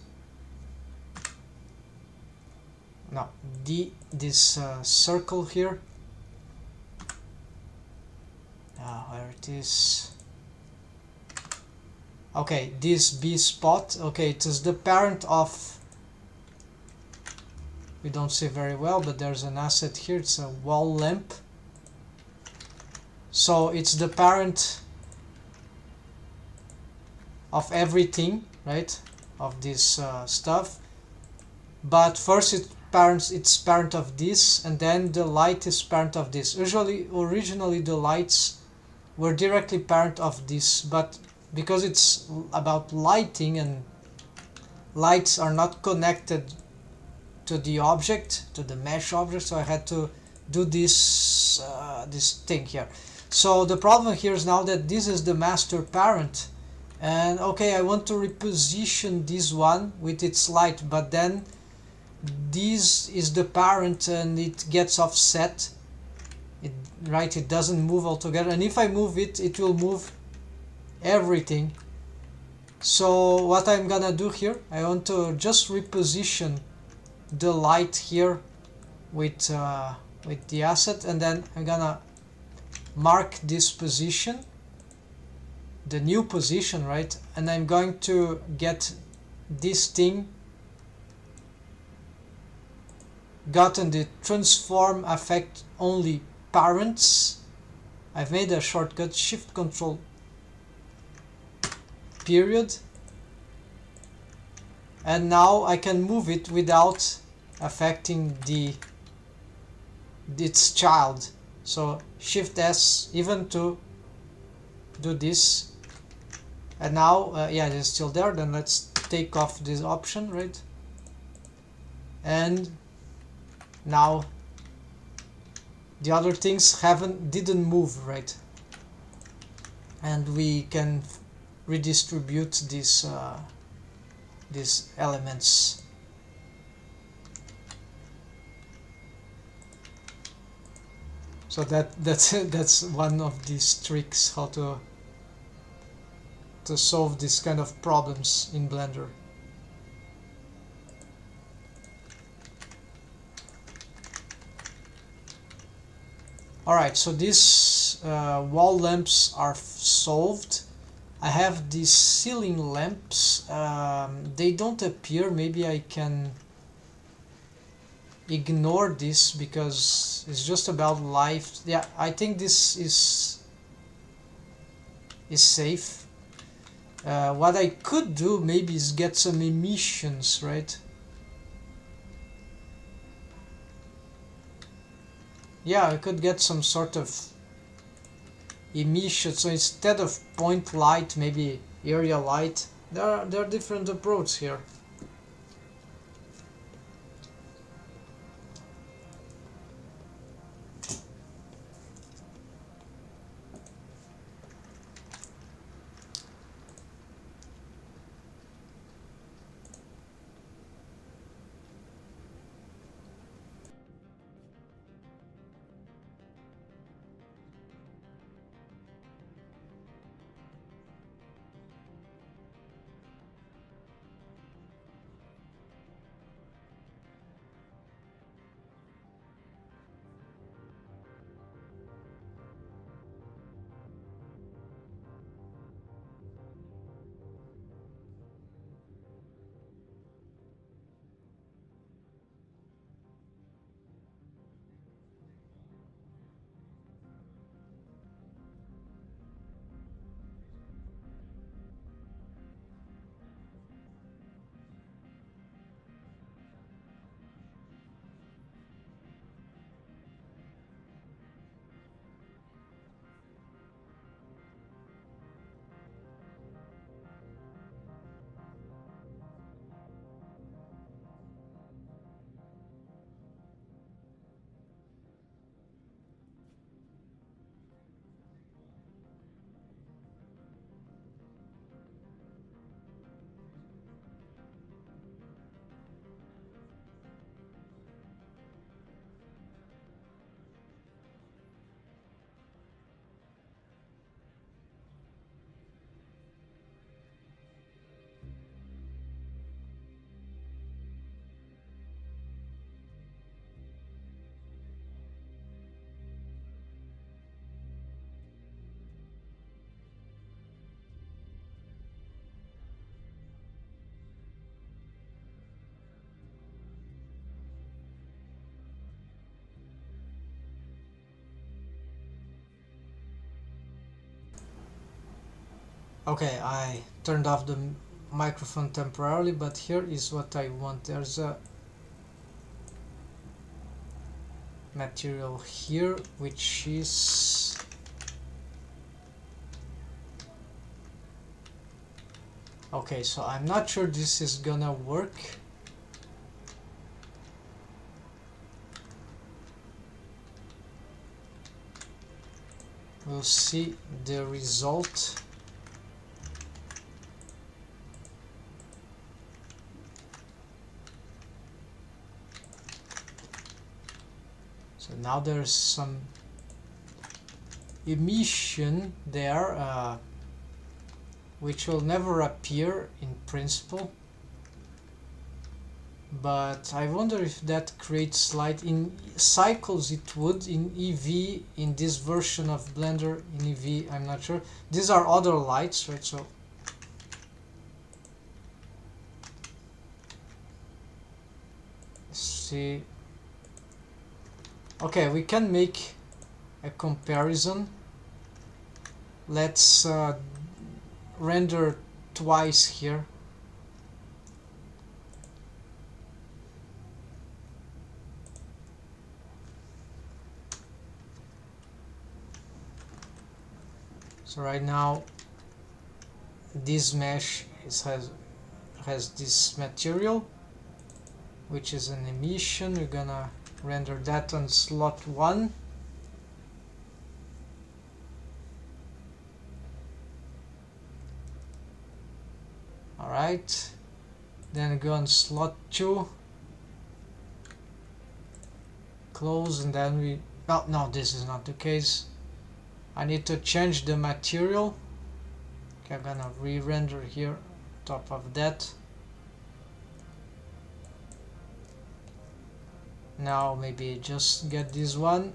no D, this circle here. Where it is? Okay, this B spot. Okay, it is the parent of, we don't see very well, but there's an asset here. It's a wall lamp. So it's the parent of everything, right? Of this stuff. But first it's parent of this, and then the light is parent of this. Originally the lights were directly parent of this, but because it's about lighting and lights are not connected to the object, to the mesh object, so I had to do this this thing here. So the problem here is now that this is the master parent, and okay, I want to reposition this one with its light, but then this is the parent and it gets offset. It doesn't move altogether, and if I move it, it will move everything. So what I'm gonna do here, I want to just reposition the light here with the asset, and then I'm gonna mark this position, the new position, right? And I'm going to get this thing gotten the transform affect only parents. I've made a shortcut, shift control period, and now I can move it without affecting its child. So shift S even to do this, and now yeah, it's still there. Then let's take off this option, right? And now the other things didn't move, right? And we can redistribute these elements. So that's one of these tricks how to solve this kind of problems in Blender. Alright, so these wall lamps are solved. I have these ceiling lamps. They don't appear. Maybe I can ignore this because it's just about life. Yeah, I think this is safe. What I could do maybe is get some emissions, right? Yeah, I could get some sort of emission. So instead of point light, maybe area light. There are different approaches here. Okay, I turned off the microphone temporarily, but here is what I want. There's a material here which is okay, so I'm not sure this is gonna work. We'll see the result. So now there's some emission there, which will never appear in principle. But I wonder if that creates light. In cycles it would, in EV, in this version of Blender, in EV, I'm not sure. These are other lights, right? So let's see. Okay, we can make a comparison. Let's render twice here. So right now this mesh has this material which is an emission. We're gonna render that on slot 1. Alright, then go on slot 2, close, and then we no, this is not the case. I need to change the material. Okay, I'm gonna re-render here on top of that. Now maybe just get this one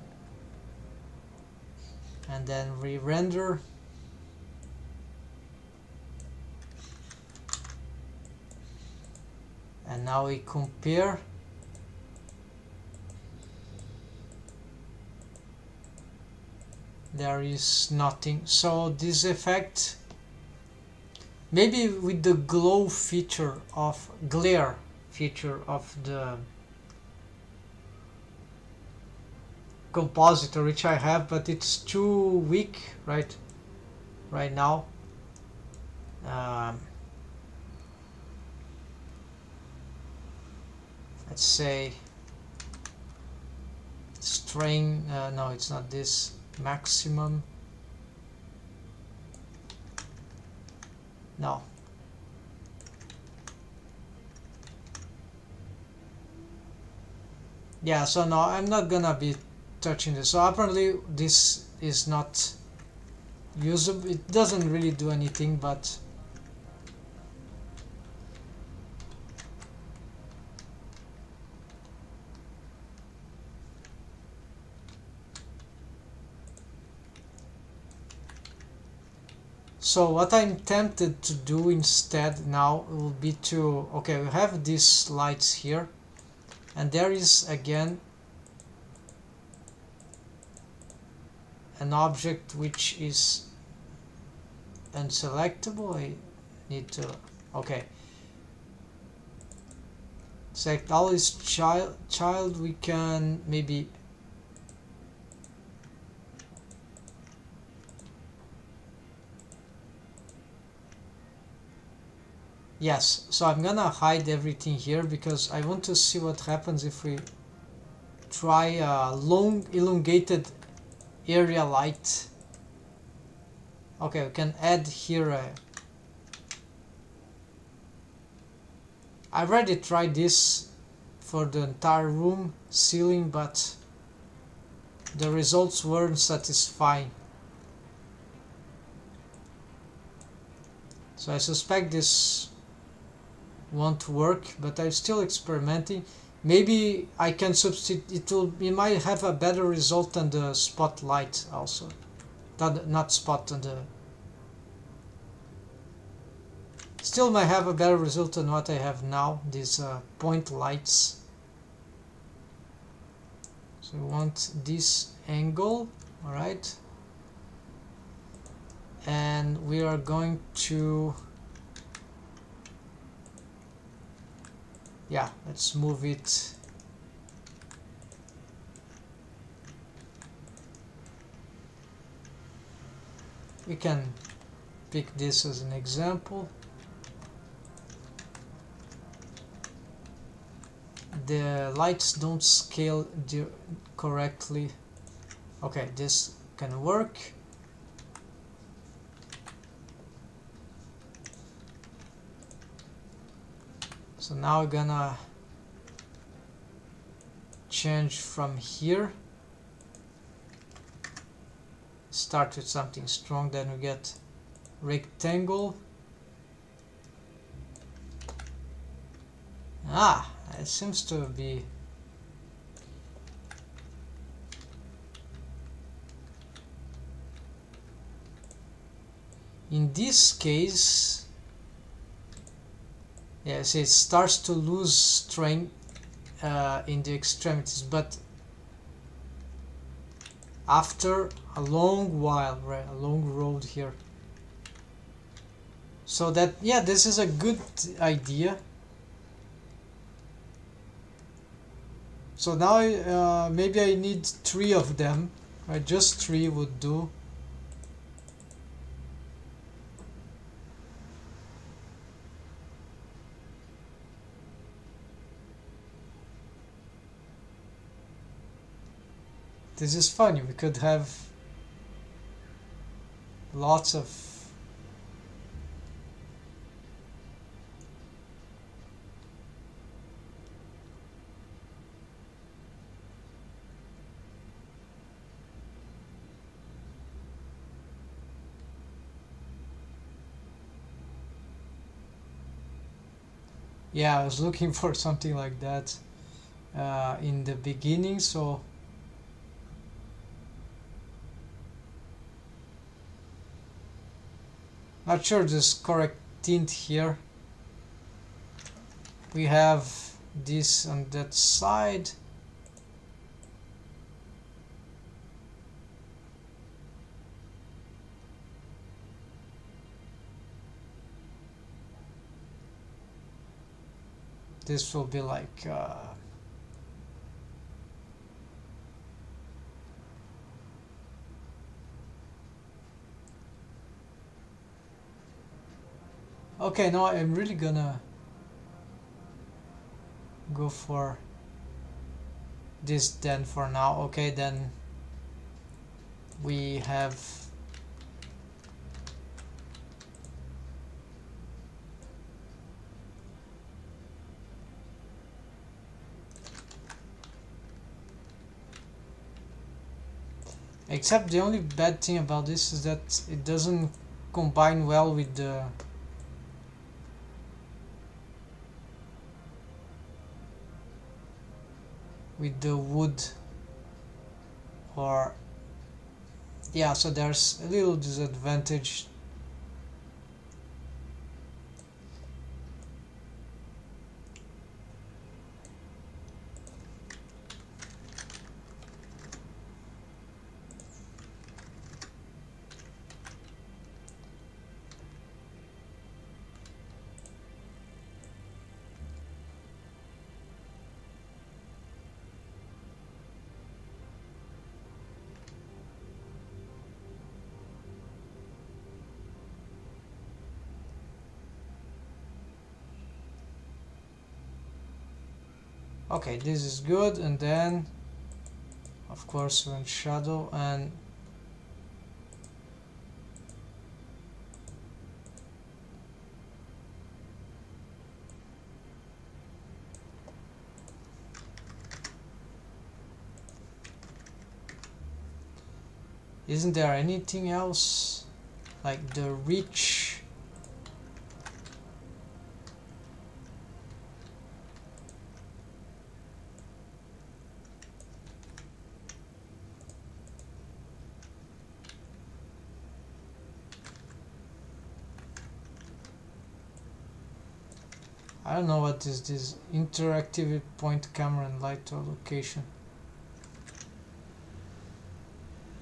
and then re-render. And now we compare. There is nothing. So this effect, maybe with the glow feature of glare feature of the compositor, which I have, but it's too weak right now. Let's say string, no, it's not this, maximum, no, yeah, so no, I'm not gonna be touching this. So apparently this is not usable. It doesn't really do anything, but so what I'm tempted to do instead now will be to, okay, we have these lights here, and there is again an object which is unselectable. I need to, okay, select all is child. We can maybe yes, so I'm gonna hide everything here because I want to see what happens if we try a long elongated area light. Okay, we can add here I already tried this for the entire room ceiling, but the results weren't satisfying. So I suspect this won't work, but I'm still experimenting. Maybe I can substitute it might have a better result than the spotlight also. Not spot, than the still might have a better result than what I have now, these point lights. So we want this angle, alright, and we are going to, yeah, let's move it. We can pick this as an example. The lights don't scale correctly. Okay, this can work. So now we're gonna change from here. Start with something strong, then we get rectangle. Ah, it seems to be in this case. Yes, it starts to lose strength in the extremities, but after a long while, right, a long road here. So that, yeah, this is a good idea. So now maybe I need 3 of them, right? Just 3 would do. This is funny, we could have lots of yeah, I was looking for something like that in the beginning, so not sure this correct tint here. We have this on that side. This will be like okay, no, I'm really gonna go for this then for now. Okay, then we have except the only bad thing about this is that it doesn't combine well with the wood, or yeah, so there's a little disadvantage. Okay, this is good, and then of course we're in shadow, and isn't there anything else like the reach? I don't know what is this interactive point camera and light location.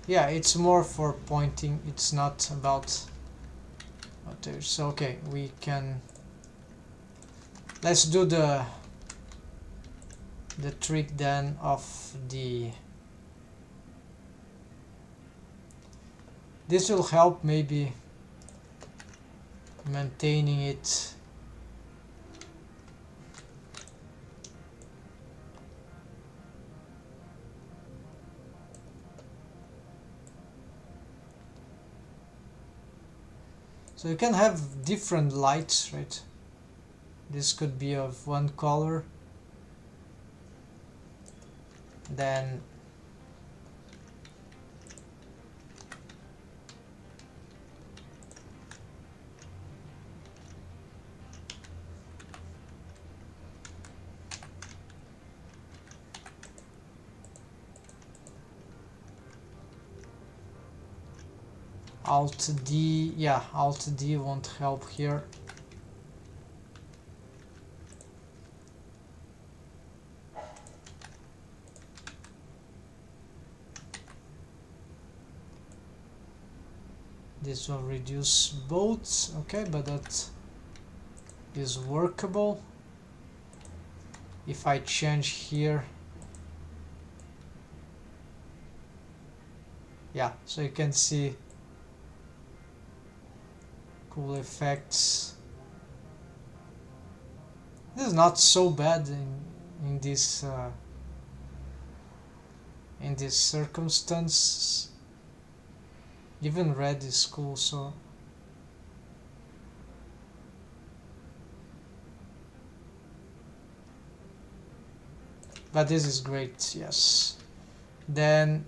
Yeah, it's more for pointing, it's not about So okay, we can, let's do the trick then of the, this will help maybe maintaining it. So you can have different lights, right? This could be of one color, then Alt D, yeah, Alt D won't help here. This will reduce both, okay, but that is workable. If I change here, yeah, so you can see cool effects. This is not so bad in this circumstance. Even red is cool, so but this is great, yes. Then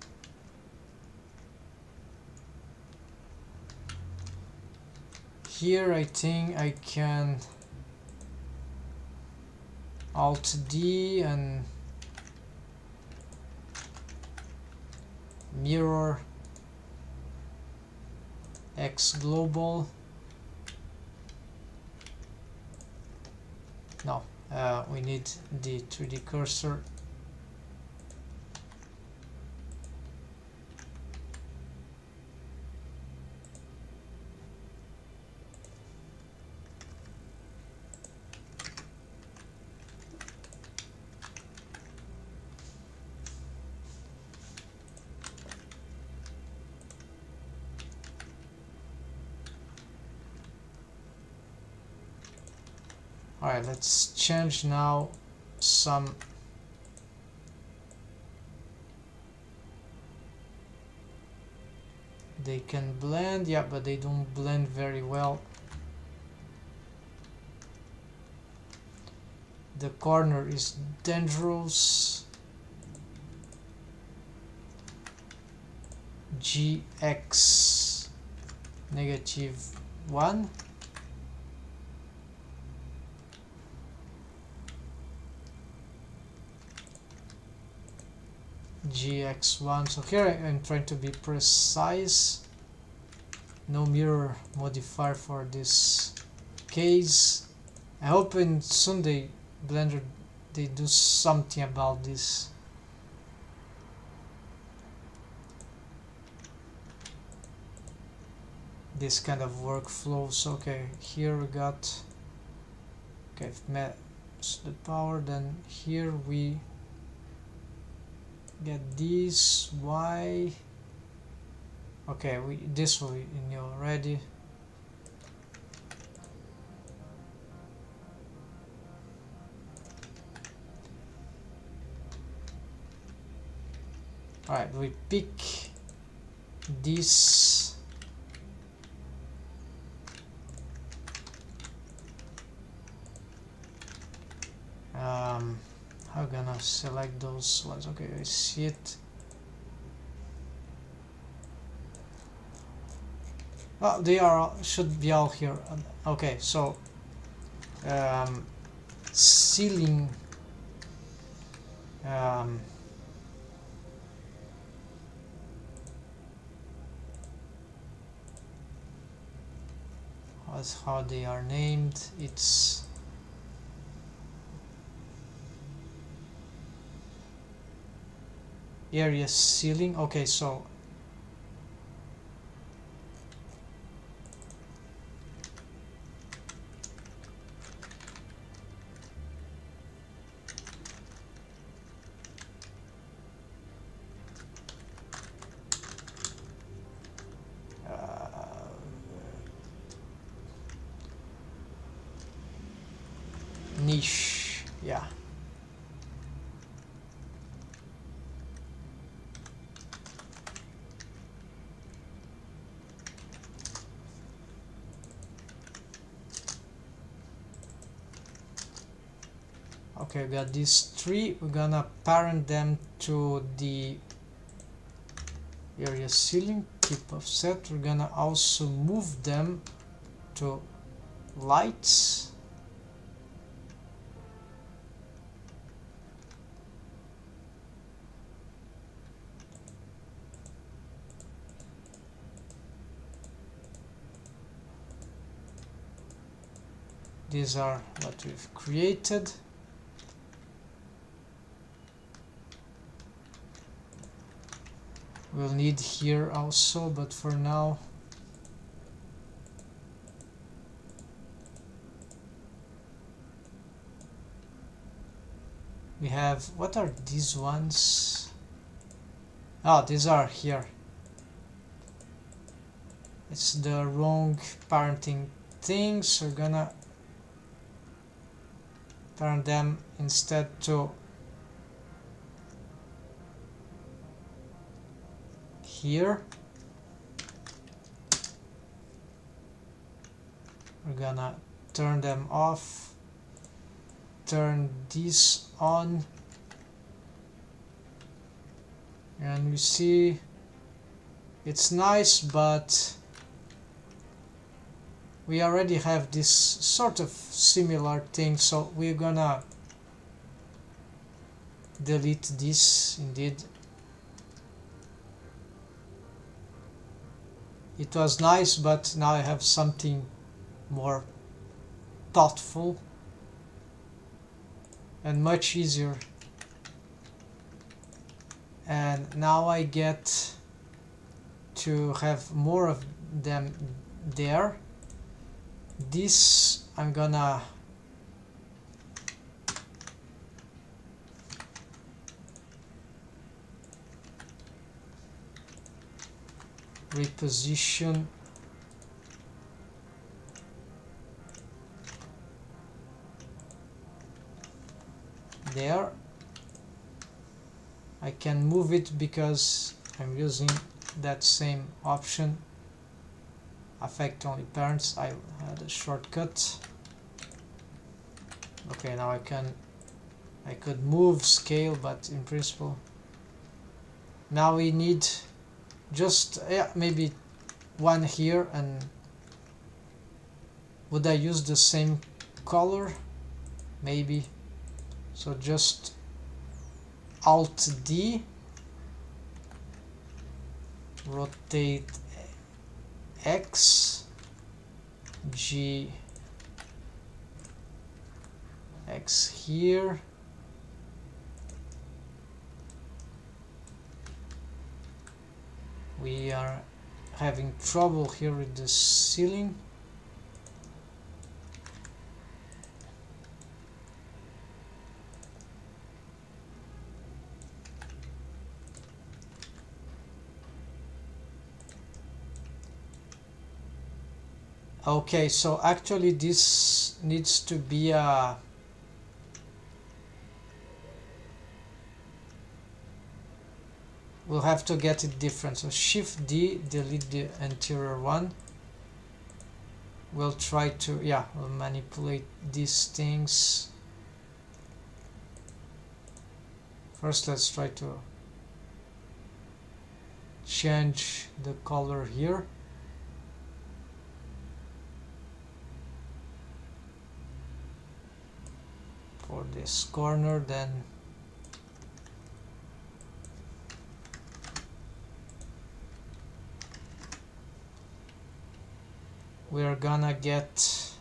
here I think I can Alt D and mirror X global. No, we need the 3D cursor. Alright, let's change now some they can blend, yeah, but they don't blend very well. The corner is dangerous. GX -1. GX1. So here I'm trying to be precise. No mirror modifier for this case. I hope in soon Blender they do something about this. This kind of workflows. Okay, here we got, okay, I've matched the power, then here we get this Y. Okay, this we knew already. Alright, we pick this. How gonna select those ones? Okay, I see it. Oh, they are should be all here. Okay, so ceiling. That's how they are named. It's area ceiling. Okay, so fish. Yeah. Okay, we got these three. We're gonna parent them to the area ceiling, keep offset. We're gonna also move them to lights. These are what we've created. We'll need here also, but for now we have, what are these ones? Oh, these are here. It's the wrong parenting thing, so we're gonna parent them instead to here. We're gonna turn them off, turn this on, and we see it's nice, but we already have this sort of similar thing, so we're gonna delete this indeed. It was nice, but now I have something more thoughtful and much easier. And now I get to have more of them there. This I'm gonna reposition there. I can move it because I'm using that same option, affect only parents. I had a shortcut. Okay, now I could move scale, but in principle now we need just maybe one here. And would I use the same color? Maybe. So just Alt D, rotate X, G, X here, we are having trouble here with the ceiling. Okay, so actually this needs to be a we'll have to get it different. So Shift D, delete the interior one. We'll try to, we'll manipulate these things. First, let's try to change the color here. For this corner, then we're gonna get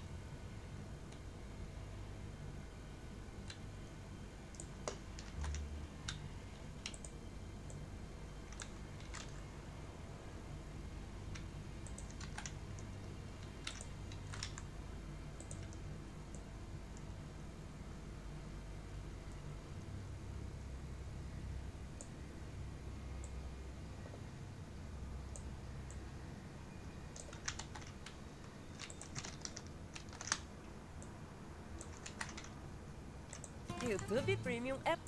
YouTube Premium app.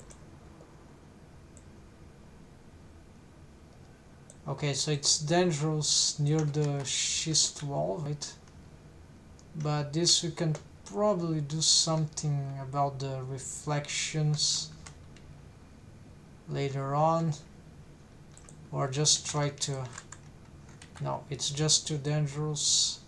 Okay, so it's dangerous near the schist wall, right? But this we can probably do something about the reflections later on, or just try to... No, it's just too dangerous.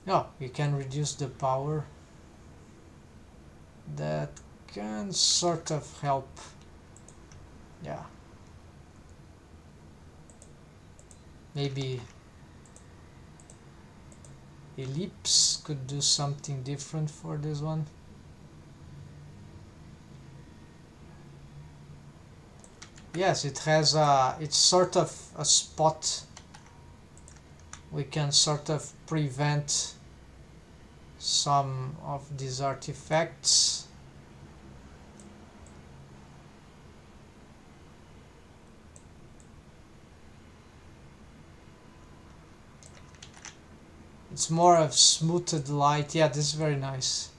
No, we can reduce the power. That can sort of help. Yeah. Maybe ellipse could do something different for this one. Yes, it has a... it's sort of a spot. We can sort of prevent some of these artifacts. It's more of smoothed light. Yeah, this is very nice.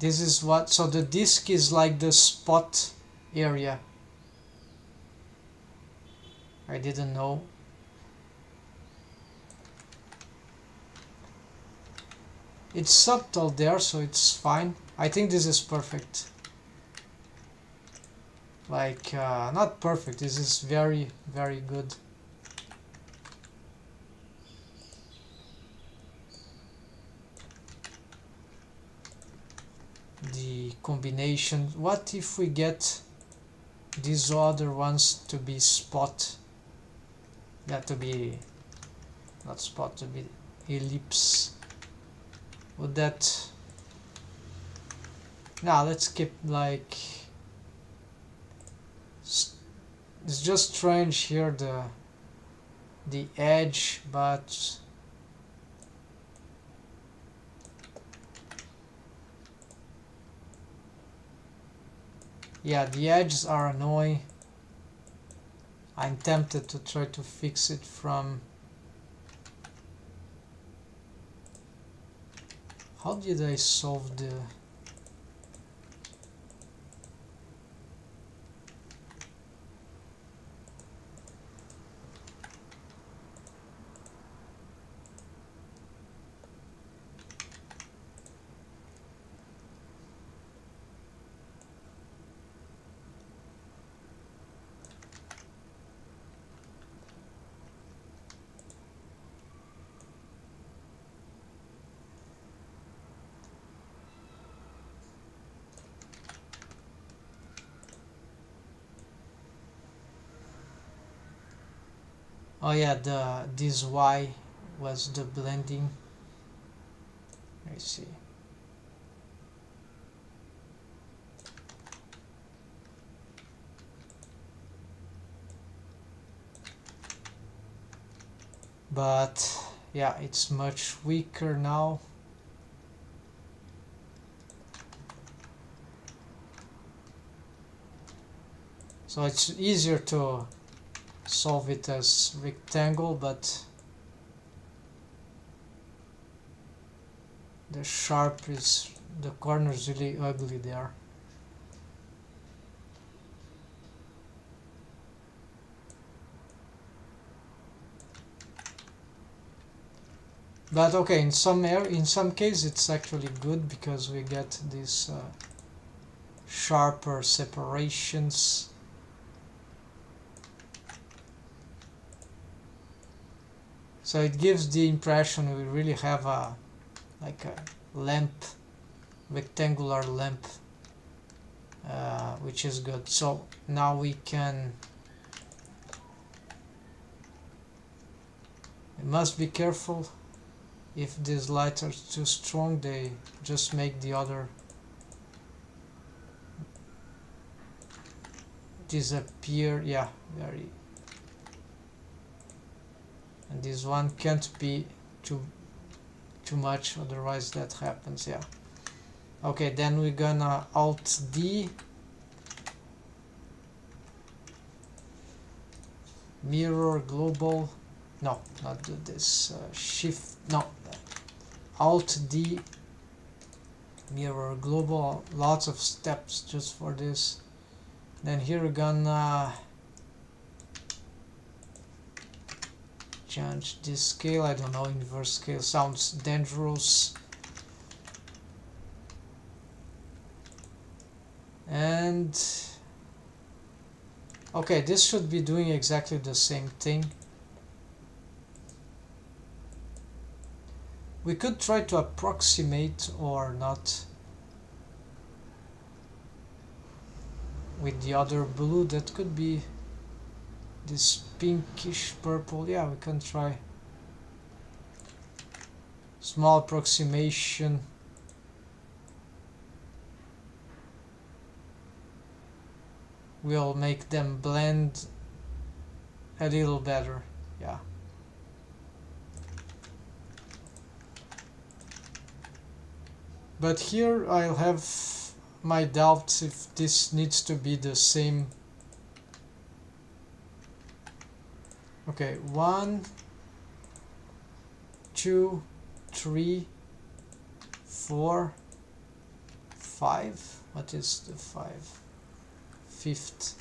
This is what... so the disk is like the spot area. I didn't know. It's subtle there, so it's fine. I think this is perfect. Like, not perfect, this is very, very good. The combination. What if we get these other ones to be spot? Yeah, to be... not spot, to be ellipse. Would that... now let's keep like... it's just strange here, the edge, but yeah, the edges are annoying. I'm tempted to try to fix it from... how did I solve the... oh yeah, this Y was the blending. I see. But yeah, it's much weaker now. So it's easier to solve it as rectangle, but the sharp is... the corner is really ugly there. But okay, in some case it's actually good because we get these sharper separations. So it gives the impression we really have a like a lamp, rectangular lamp, which is good. So now we can... we must be careful. If these lights are too strong, they just make the other disappear. Yeah, very... and this one can't be too much, otherwise that happens. Yeah. Okay, then we're gonna Alt D. mirror global, no, not do this, shift, no, alt D, mirror global, lots of steps just for this. Then here we're gonna change this scale. I don't know, inverse scale sounds dangerous. And okay, this should be doing exactly the same thing. We could try to approximate or not with the other blue. That could be this pinkish purple. Yeah, we can try. Small approximation. Will make them blend a little better. Yeah. But here I'll have my doubts if this needs to be the same. Okay, 1, 2, 3, 4, 5. What is the 5? Fifth.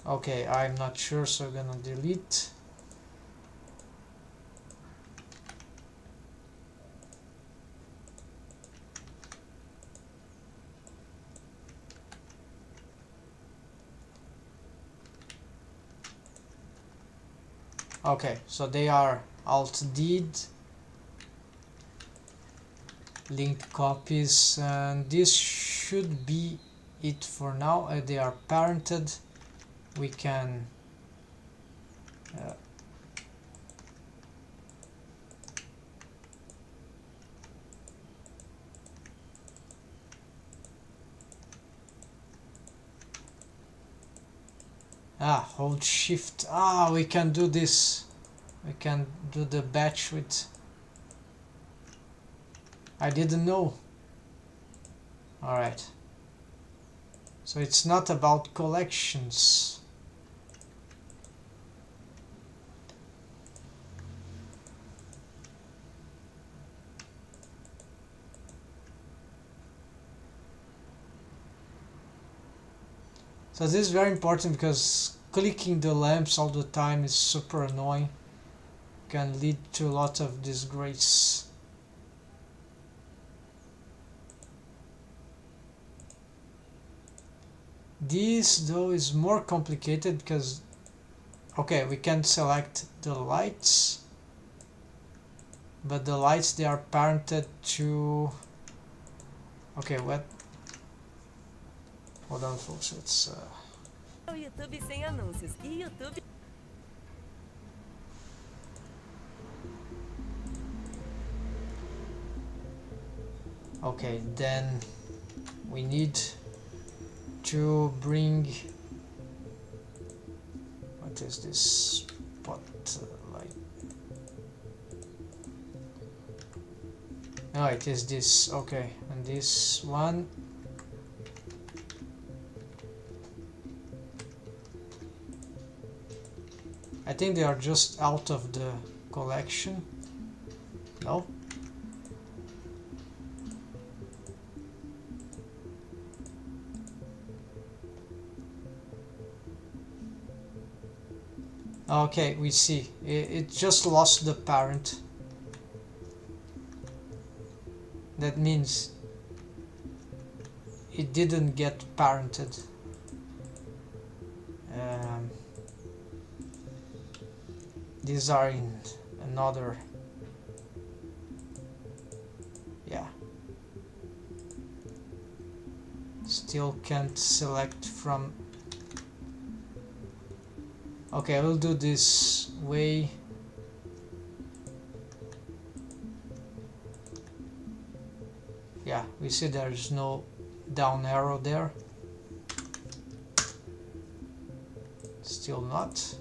Okay, I'm not sure, so I'm gonna delete. Okay, so they are alt-did, linked copies, and this should be it for now. They are parented. We can hold shift. We can do this. We can do the batch with. I didn't know. Alright. So it's not about collections. So this is very important because clicking the lamps all the time is super annoying. Can lead to a lot of disgrace. This though is more complicated because okay, we can select the lights, but the lights, they are parented to okay, what? Hold on folks, it's O YouTube sem anúncios e YouTube. okay, then we need to bring, what is this spotlight? No, it is this. Okay, and this one. I think they are just out of the collection. No? Okay, we see. It just lost the parent. That means it didn't get parented. These are in another. Yeah. Still can't select from. Okay, I will do this way. Yeah, we see there's no down arrow there. Still not.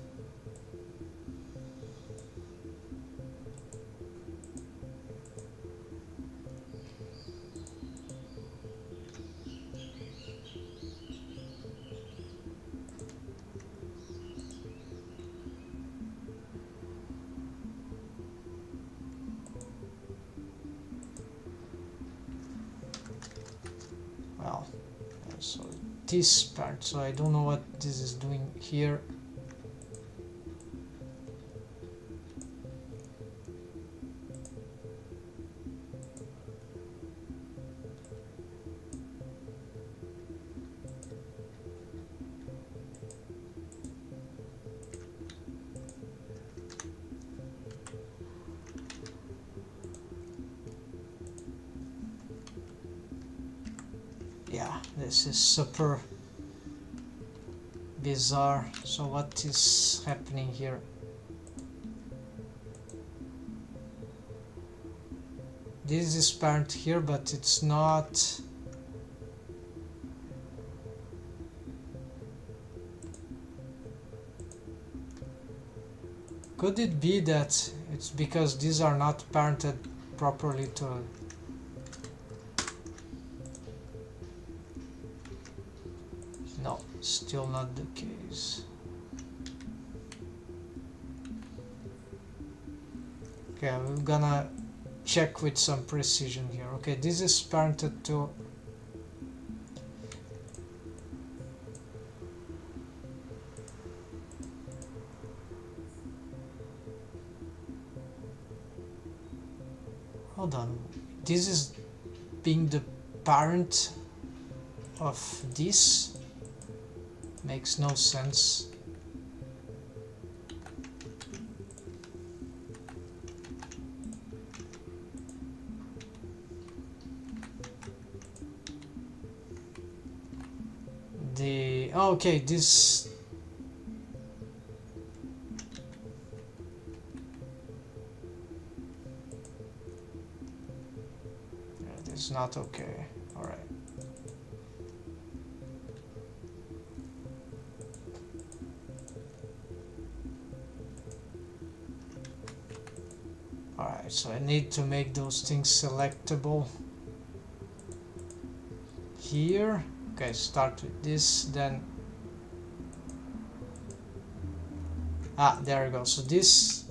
this part, so I don't know what this is doing here. Yeah, this is super bizarre. So what is happening here? This is parent here, but it's not. Could it be that it's because these are not parented properly to... No, still not the case. Okay, we're gonna check with some precision here. Okay, this is parented to... Hold on, this is being the parent of this? Makes no sense. Okay, this... That is not okay. Alright. Alright, so I need to make those things selectable here. Okay, start with this, then... Ah, there we go. So this...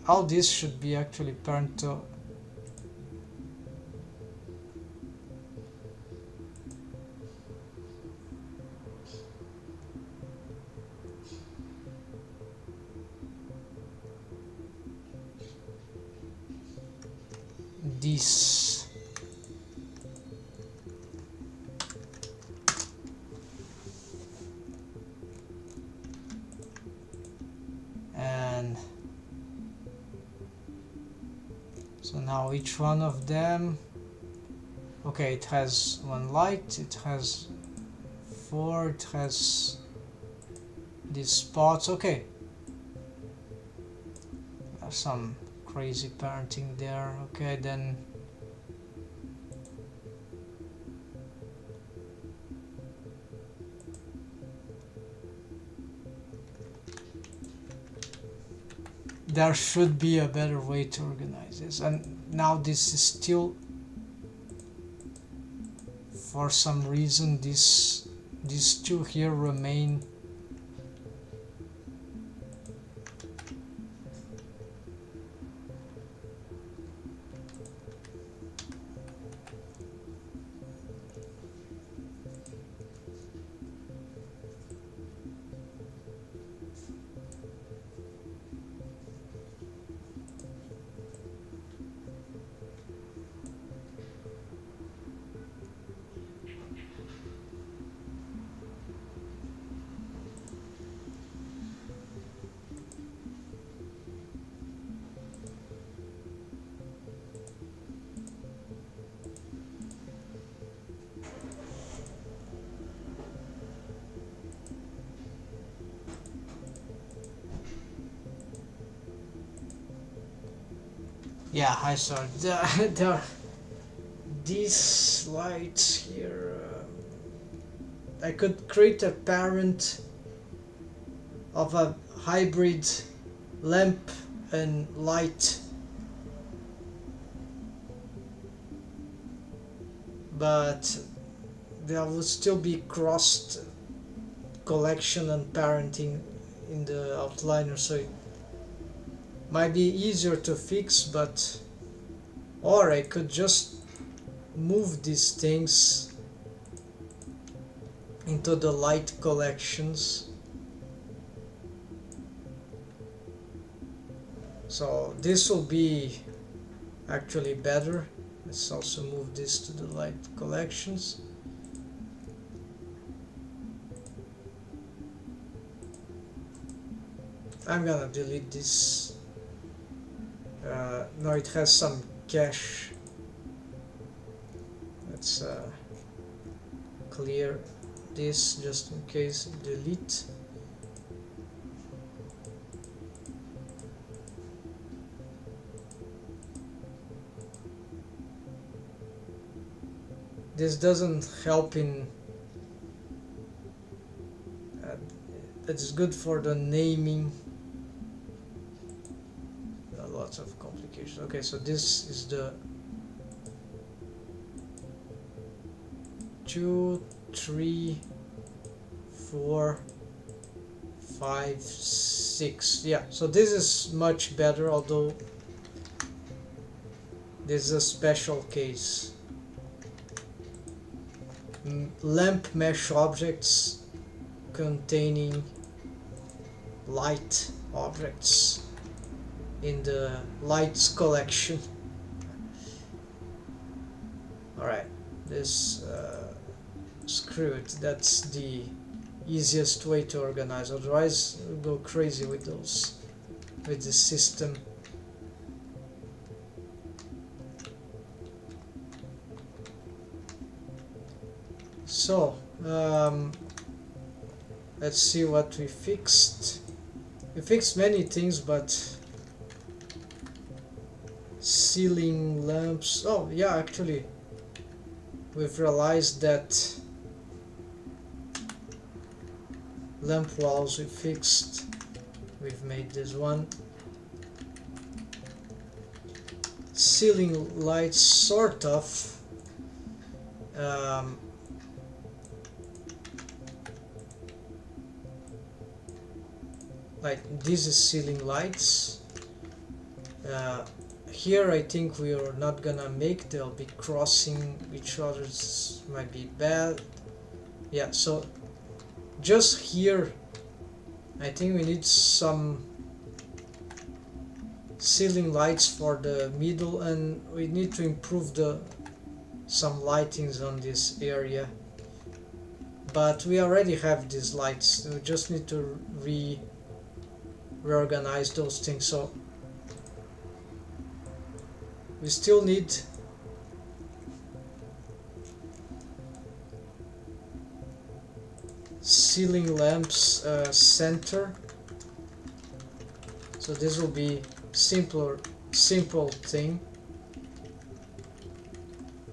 All this should be actually parent to... this. And so now each one of them, okay, it has one light, it has 4, it has these spots. Okay, there's some crazy parenting there. Okay, then there should be a better way to organize this. And now this is still, for some reason, these two here remain. Yeah, I saw these lights here. I could create a parent of a hybrid lamp and light, but there will still be crossed collection and parenting in the outliner, so it might be easier to fix. But or I could just move these things into the light collections. So this will be actually better. Let's also move this to the light collections. I'm gonna delete this. No, it has some cache. Let's clear this just in case. Delete. This doesn't help in it's good for the naming. Lots of complications. Okay, so this is the 2, 3, 4, 5, 6. Yeah, so this is much better, although this is a special case. Lamp mesh objects containing light objects in the lights collection. Alright, this screw it, that's the easiest way to organize, otherwise we'll go crazy with those, with the system. So let's see what we fixed. We fixed many things, but ceiling lamps, oh yeah, actually we've realized that lamp walls we fixed. We've made this one. Ceiling lights, sort of. Like this is ceiling lights. Here I think we are not gonna make, they'll be crossing each other, might be bad. Yeah, so just here I think we need some ceiling lights for the middle, and we need to improve some lightings on this area. But we already have these lights, we just need to reorganize those things. So we still need ceiling lamps center. So this will be simple thing.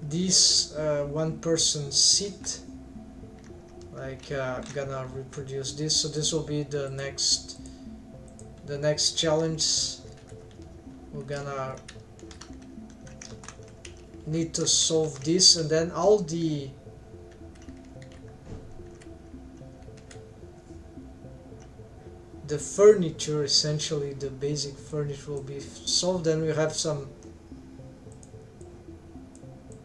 This one person seat, like gonna reproduce this. So this will be the next challenge. We're gonna need to solve this, and then all the furniture, essentially the basic furniture, will be solved. Then we have some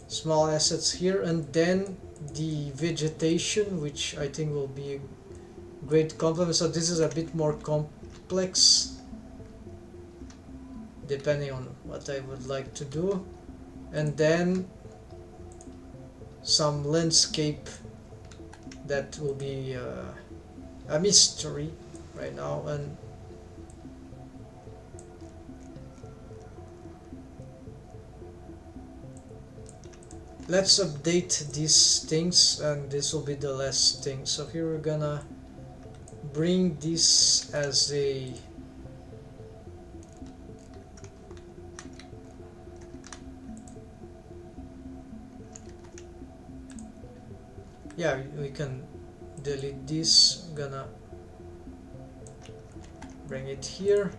small assets here, and then the vegetation, which I think will be a great complement. So this is a bit more complex depending on what I would like to do. And then some landscape that will be a mystery right now. And let's update these things, and this will be the last thing. So here we're gonna bring this as a we can delete this. I'm gonna bring it here.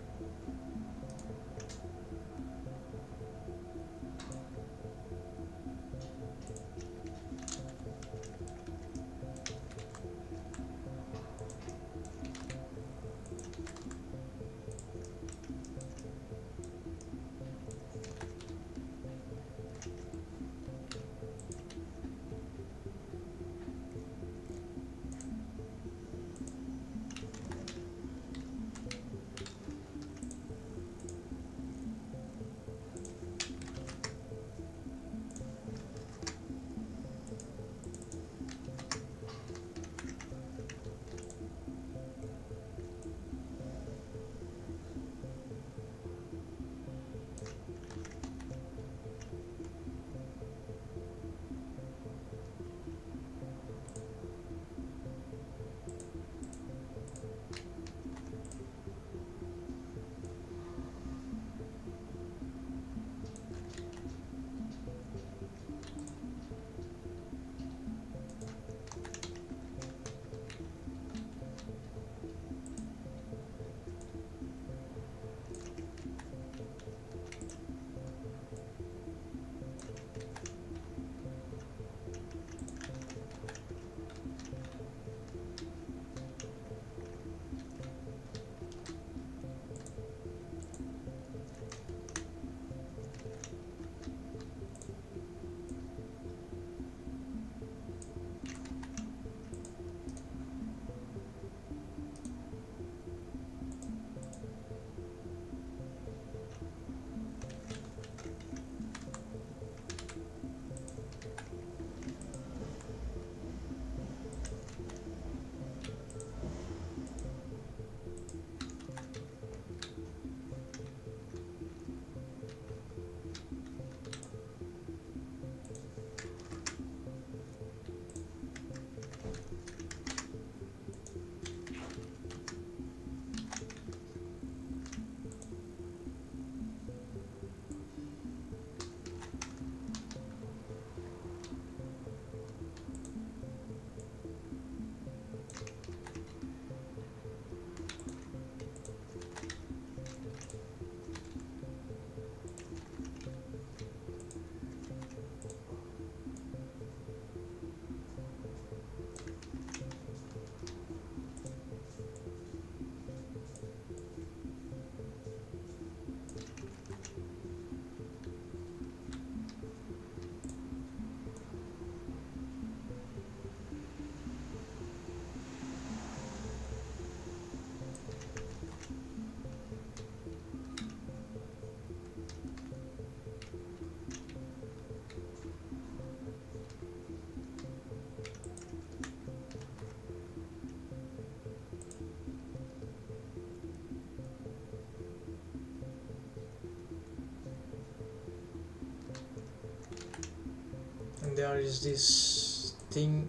and there is this thing.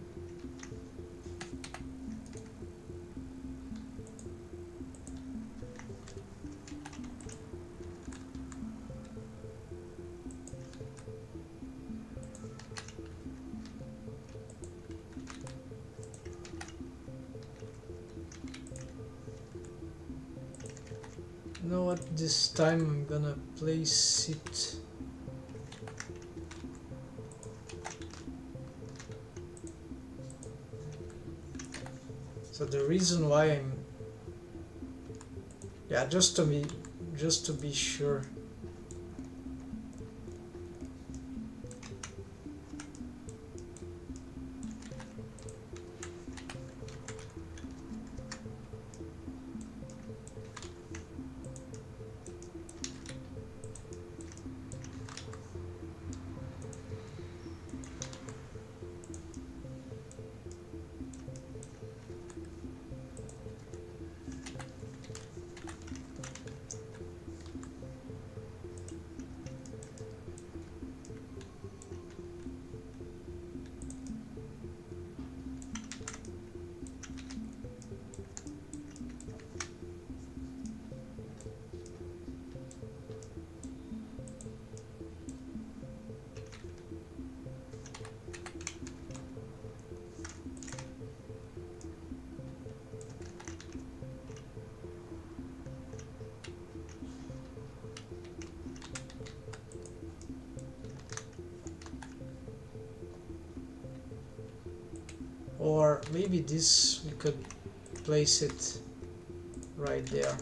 You know what, this time I'm gonna place it so the reason why I'm just to be sure. Or maybe this, we could place it right there.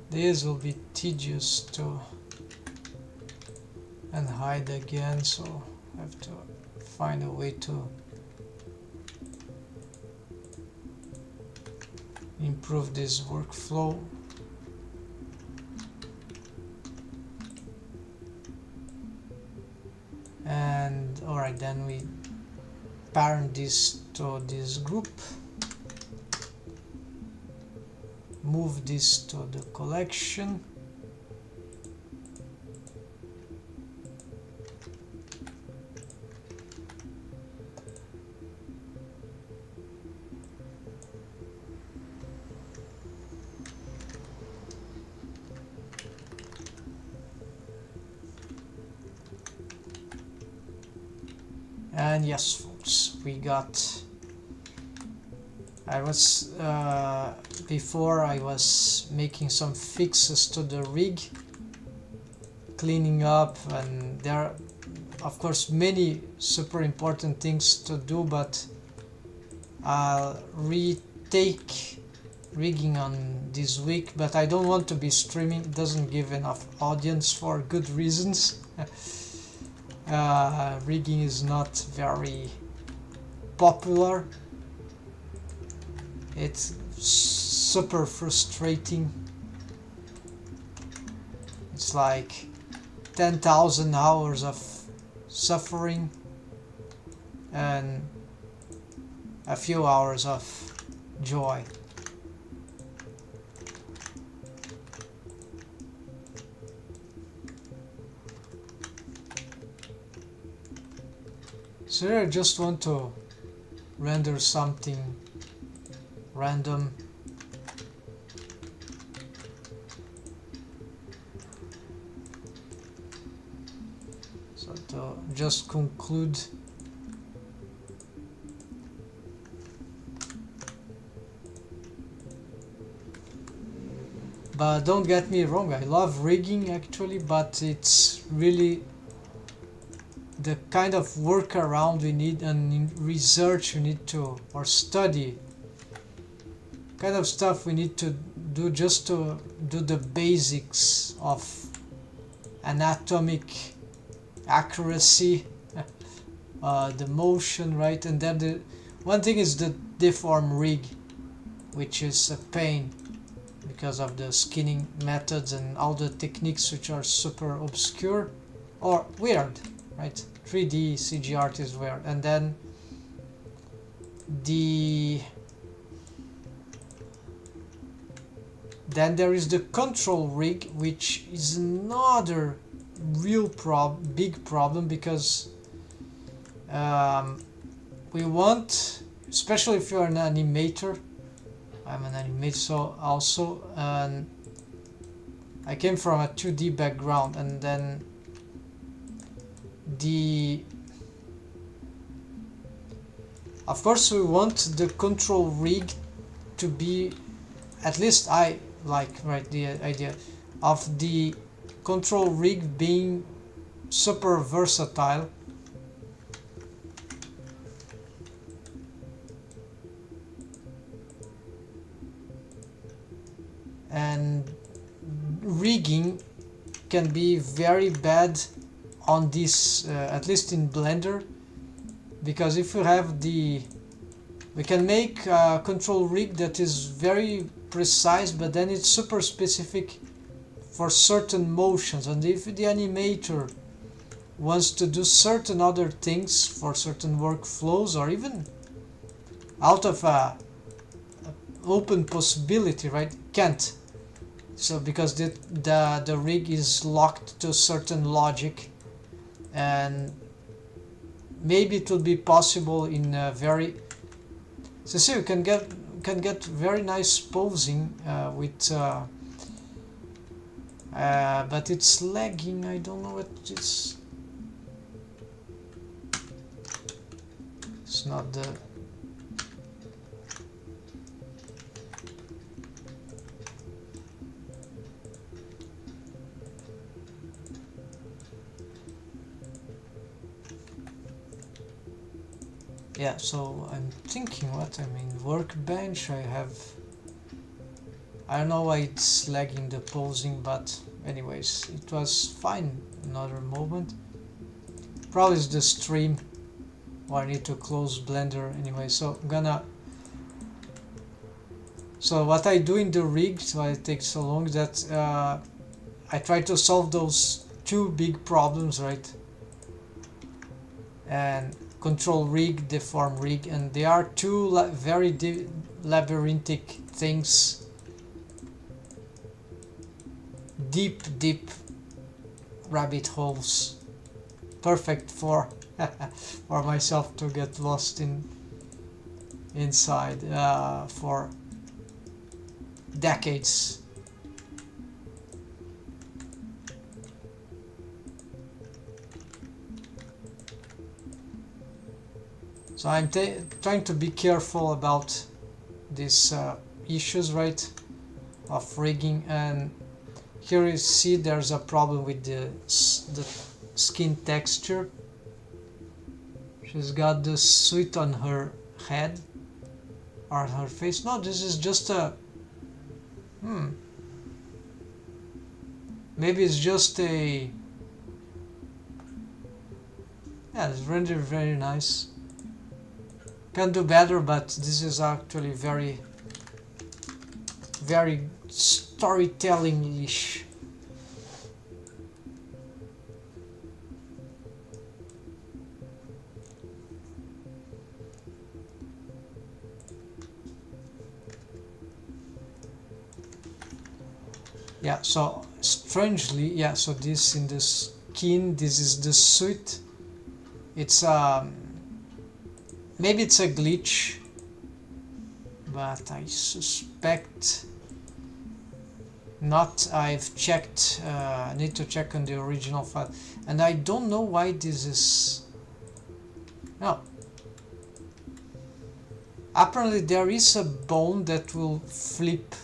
This will be tedious to and hide again, so I have to find a way to improve this workflow. And alright, then we parent this to this group. Move this to the collection. And yes, folks, we got. Before I was making some fixes to the rig, cleaning up, and there are of course many super important things to do, but I'll retake rigging on this week. But I don't want to be streaming, it doesn't give enough audience for good reasons. Rigging is not very popular. It's super frustrating. It's like 10,000 hours of suffering and a few hours of joy. So here I just want to render something random. So to just conclude, But don't get me wrong, I love rigging actually, but it's really the kind of workaround we need and in research we need to, or study, kind of stuff we need to do just to do the basics of anatomic accuracy, the motion, right? And then the one thing is the deform rig, which is a pain because of the skinning methods and all the techniques which are super obscure or weird, right? 3D CG art is weird. And then there is the control rig, which is another real big problem, because we want, especially if you're an animator, I'm an animator so also, and I came from a 2D background, and then of course we want the control rig to be, at least I like, right, the idea of the control rig being super versatile, and rigging can be very bad on this, at least in Blender, because if you have we can make a control rig that is very precise, but then it's super specific for certain motions, and if the animator wants to do certain other things for certain workflows, or even out of a open possibility, right, can't. So because the rig is locked to certain logic, and maybe it will be possible in a very, so see, you can get very nice posing with but it's lagging. I don't know what it's not the yeah, so I'm thinking what I mean, workbench, I don't know why it's lagging the posing, but anyways, it was fine another moment. Probably it's the stream, or I need to close Blender anyway. So I'm gonna, so what I do in the rig, why it takes so long, that I try to solve those two big problems, right? And control rig, deform rig, and they are two very labyrinthic things, deep rabbit holes, perfect for for myself to get lost inside for decades. So I'm trying to be careful about these issues, right, of rigging. And here you see there's a problem with the skin texture. She's got the suit on her head or her face. No, this is just a maybe it's just a, yeah, it's rendered very nice. Can do better, but this is actually very storytelling-ish. Yeah, so strangely, yeah, so this in the skin, this is the suit. It's maybe it's a glitch, but I suspect not. I've checked, I need to check on the original file, and I don't know why this is. No, apparently there is a bone that will flip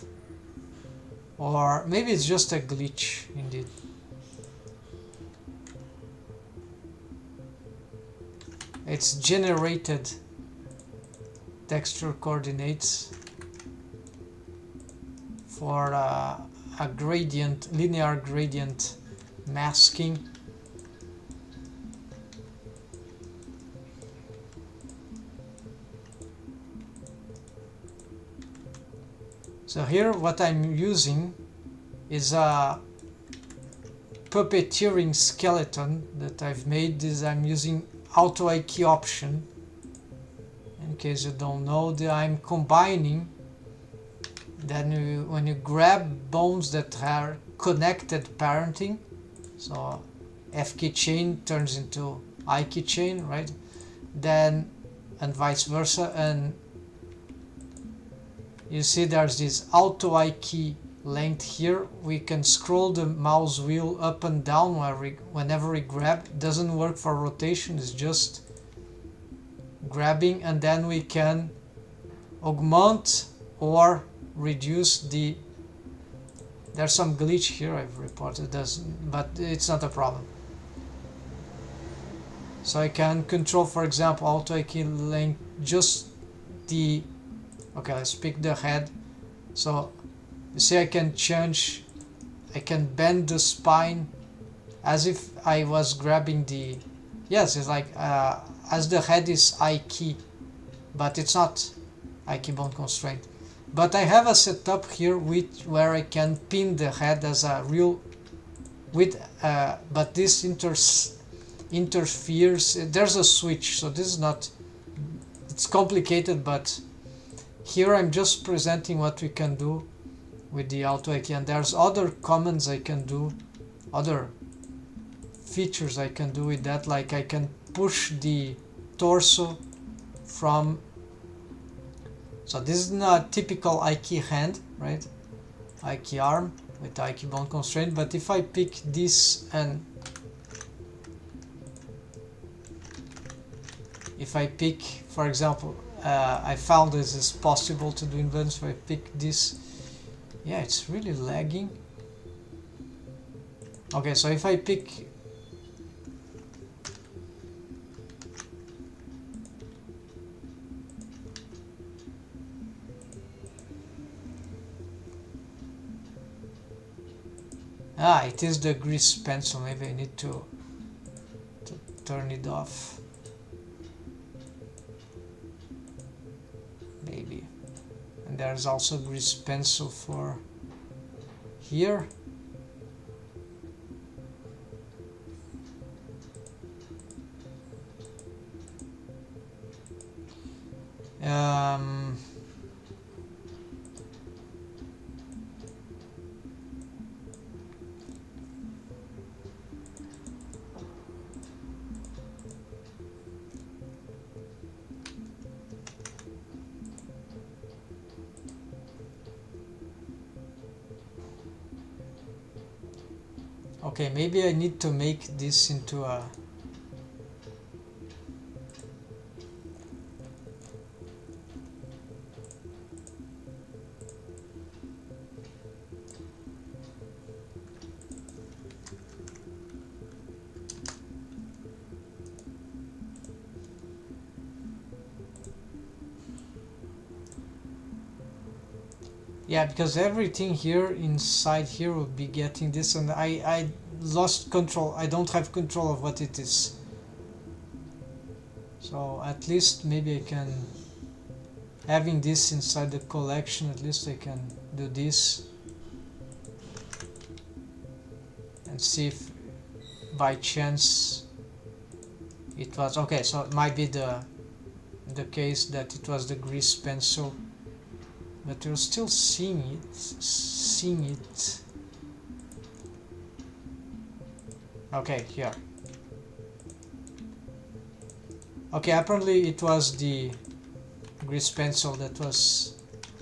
Or maybe it's just a glitch indeed. It's generated texture coordinates for a gradient, linear gradient masking. So here what I'm using is a puppeteering skeleton that I've made. I'm using auto IK option. In case you don't know, I'm combining. Then when you grab bones that are connected parenting, so F keychain turns into I keychain, right? Then and vice versa, and you see there's this auto IK length here. We can scroll the mouse wheel up and down whenever we grab. It doesn't work for rotation, it's just grabbing, and then we can augment or reduce the. There's some glitch here I've reported, but it's not a problem. So I can control, for example, auto IK length, just the. Okay, let's pick the head. So you see I can change, I can bend the spine as if I was grabbing the. Yes, it's like as the head is IK, but it's not IK bone constraint. But I have a setup here where I can pin the head as a real with but this interferes. There's a switch, so this is not, it's complicated, but here I'm just presenting what we can do with the auto IK, and there's other commands I can do, other features I can do with that, like I can push the torso from. So this is not a typical IK hand, right? IK arm with IK bone constraint, but if I pick this and if I pick, for example, I found this is possible to do in Blender, so I pick this. Yeah, it's really lagging. Okay, so if I pick. It is the grease pencil. Maybe I need to turn it off. Maybe. And there's also grease pencil for here. Okay, maybe I need to make this into a. Yeah, because everything here inside here will be getting this, and I lost control. I don't have control of what it is. So at least maybe I can, having this inside the collection, at least I can do this and see if by chance it was okay. So it might be the case that it was the grease pencil. But you're still seeing it. Okay, here. Okay, apparently it was the grease pencil that was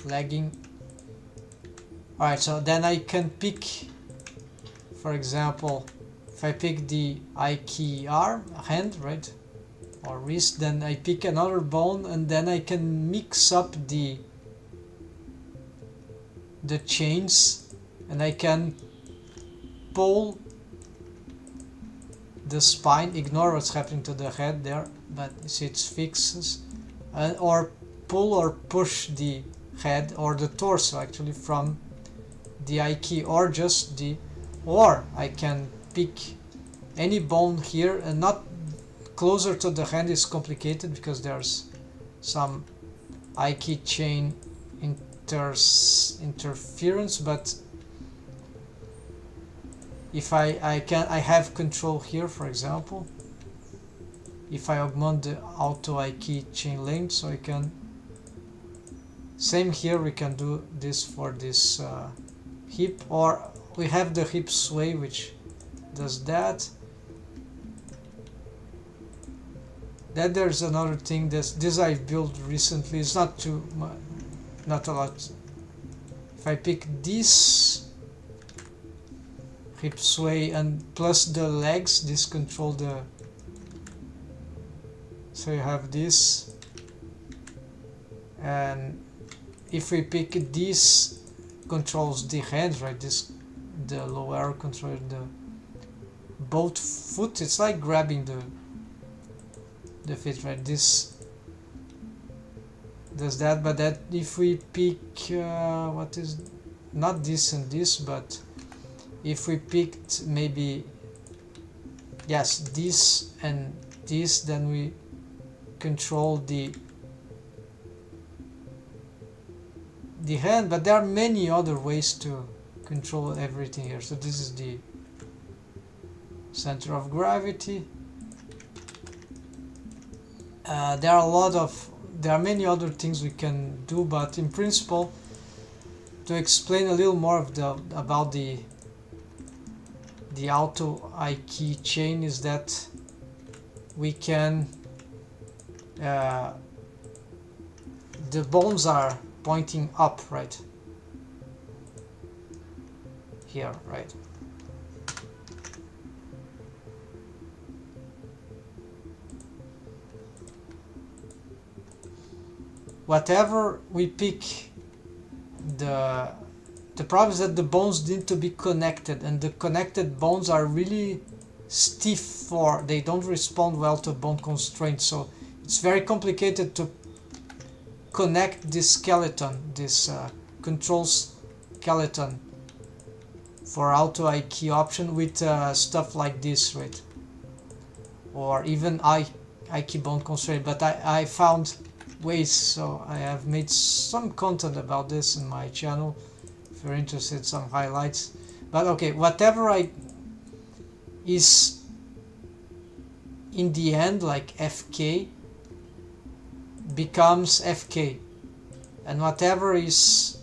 lagging. Alright, so then I can pick, for example, if I pick the IK arm, hand, right, or wrist, then I pick another bone, and then I can mix up the chains and I can pull the spine, ignore what's happening to the head there, but you see it's fixes, or pull or push the head or the torso actually from the I key, or just the, or I can pick any bone here, and not closer to the hand is complicated because there's some I key chain interference, but if I have control here, for example, if I augment the auto I key chain length, so I can, same here, we can do this for this hip, or we have the hip sway which does that. Then there's another thing, this I built recently, it's not too much, not a lot. If I pick this hip sway and plus the legs, this control the, so you have this, and if we pick this controls the hands, right, this, the lower arrow controls the both foot, it's like grabbing the feet, right, this does that. But that if we pick what is, not this and this, but if we picked maybe, yes, this and this, then we control the hand. But there are many other ways to control everything here. So this is the center of gravity. There are many other things we can do, but in principle, to explain a little more of about the auto I key chain, is that we can, the bones are pointing up, right here, right, whatever we pick, the problem is that the bones need to be connected, and the connected bones are really stiff, for they don't respond well to bone constraints, so it's very complicated to connect this skeleton, this control skeleton for auto I key option with stuff like this, right, or even I key bone constraint. But I found ways, so I have made some content about this in my channel if you're interested, some highlights. But okay, whatever is in the end like FK becomes FK, and whatever is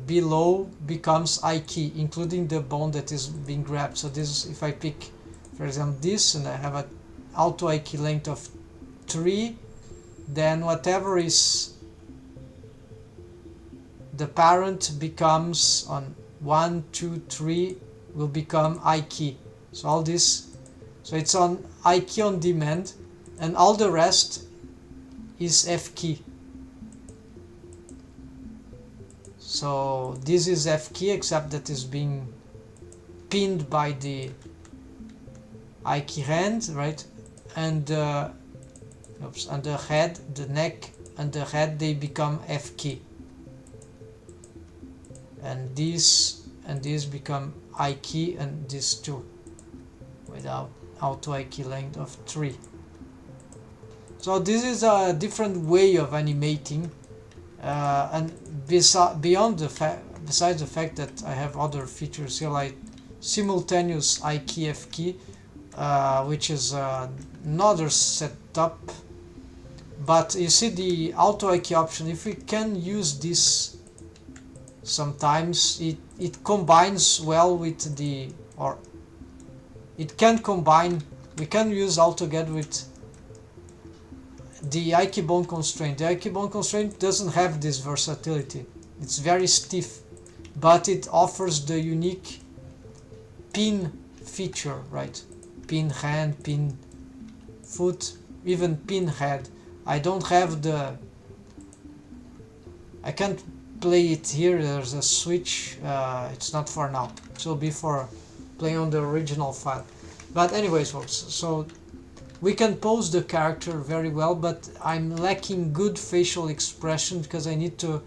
below becomes I key, including the bone that is being grabbed. So this, if I pick for example this, and I have an auto I key length of 3, then whatever is the parent becomes on 1, 2, 3 will become I key. So all this, so it's on I key on demand, and all the rest is F key. So this is F key, except that is being pinned by the I key hand, right, and and the head, the neck and the head, they become F key, and these become I key, and these two without auto I key length of 3. So this is a different way of animating, and beyond the besides the fact that I have other features here like simultaneous I key F key, which is another setup. But you see the auto I key option, if we can use this, sometimes it combines well with the, or it can combine, we can use altogether with the I key bone constraint. The I key bone constraint doesn't have this versatility, it's very stiff, but it offers the unique pin feature, right? Pin hand, pin foot, even pin head. I don't have the, I can't play it here. There's a switch. It's not for now. It will be for playing on the original file. But anyways, folks, so we can pose the character very well, but I'm lacking good facial expression because I need to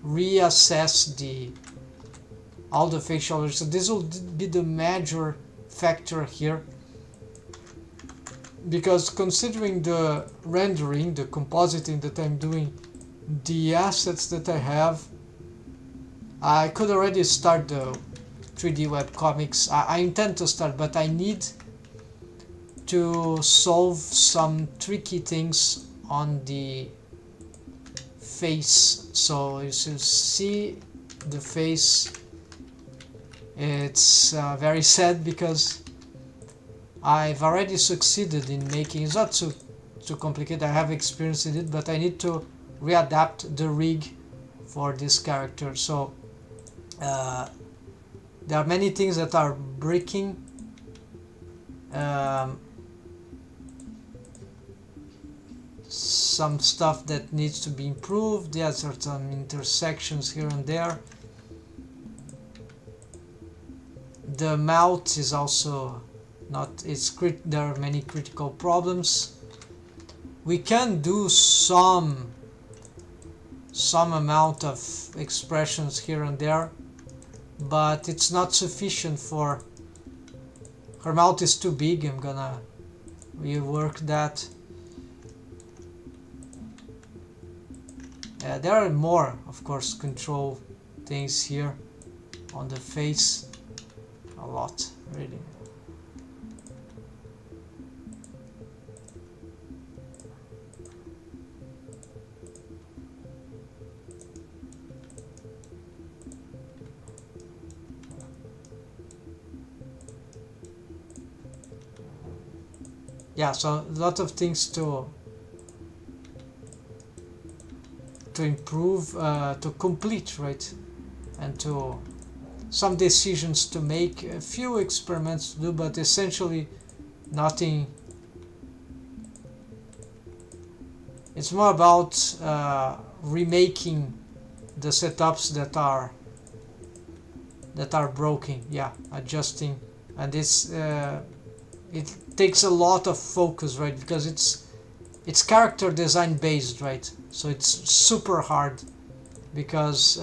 reassess all the facial. So this will be the major factor here, because considering the rendering, the compositing that I'm doing, the assets that I have, I could already start the 3D webcomics. I intend to start, but I need to solve some tricky things on the face. So you should see the face. It's very sad because I've already succeeded in making, it's not too complicated, I have experience in it, but I need to readapt the rig for this character. So there are many things that are breaking. Some stuff that needs to be improved. There are some intersections here and there. The mouth is also not, there are many critical problems. We can do some amount of expressions here and there, but it's not sufficient for, her mouth is too big. I'm gonna rework that. There are more, of course, control things here on the face. A lot, really. Yeah, so a lot of things to improve, to complete, right? And to some decisions to make, a few experiments to do, but essentially nothing. It's more about remaking the setups that are broken. Yeah, adjusting, and this it takes a lot of focus, right? Because it's character design based, right? So it's super hard, because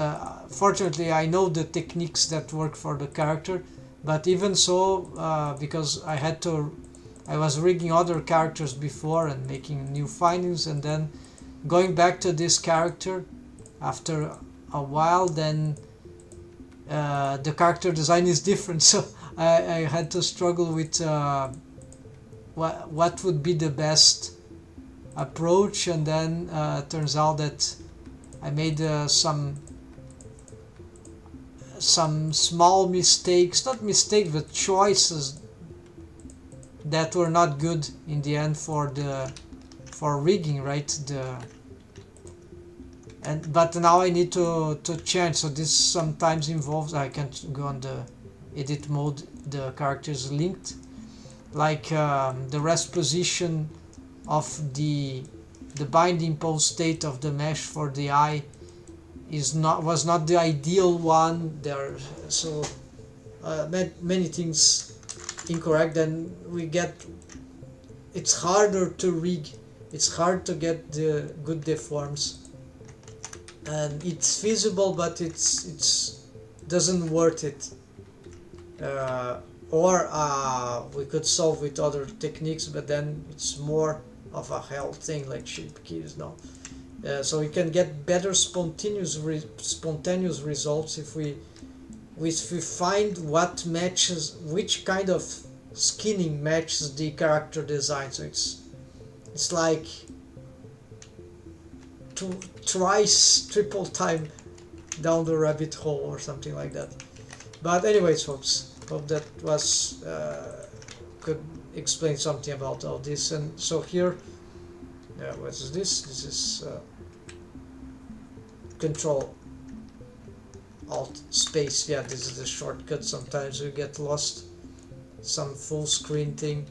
fortunately I know the techniques that work for the character, but even so, because I was rigging other characters before and making new findings, and then going back to this character after a while, then the character design is different. So I had to struggle with what would be the best approach, and then turns out that I made some small mistakes, not mistakes, but choices that were not good in the end for rigging, right? But now I need to change. So this sometimes involves, I can't go on the edit mode, the characters linked, like the rest position of the binding pose state of the mesh for the eye was not the ideal one there. So many things incorrect, then it's harder to rig, it's hard to get the good deforms, and it's feasible, but it's doesn't worth it. Or we could solve with other techniques, but then it's more of a hell thing, like shape keys now. So we can get better spontaneous results if we find what matches, which kind of skinning matches the character design. So it's like triple time down the rabbit hole or something like that. But anyways, folks, hope that was could explain something about all this. And so here, what is this? This is Control Alt space. Yeah, this is the shortcut. Sometimes you get lost. Some full screen thing.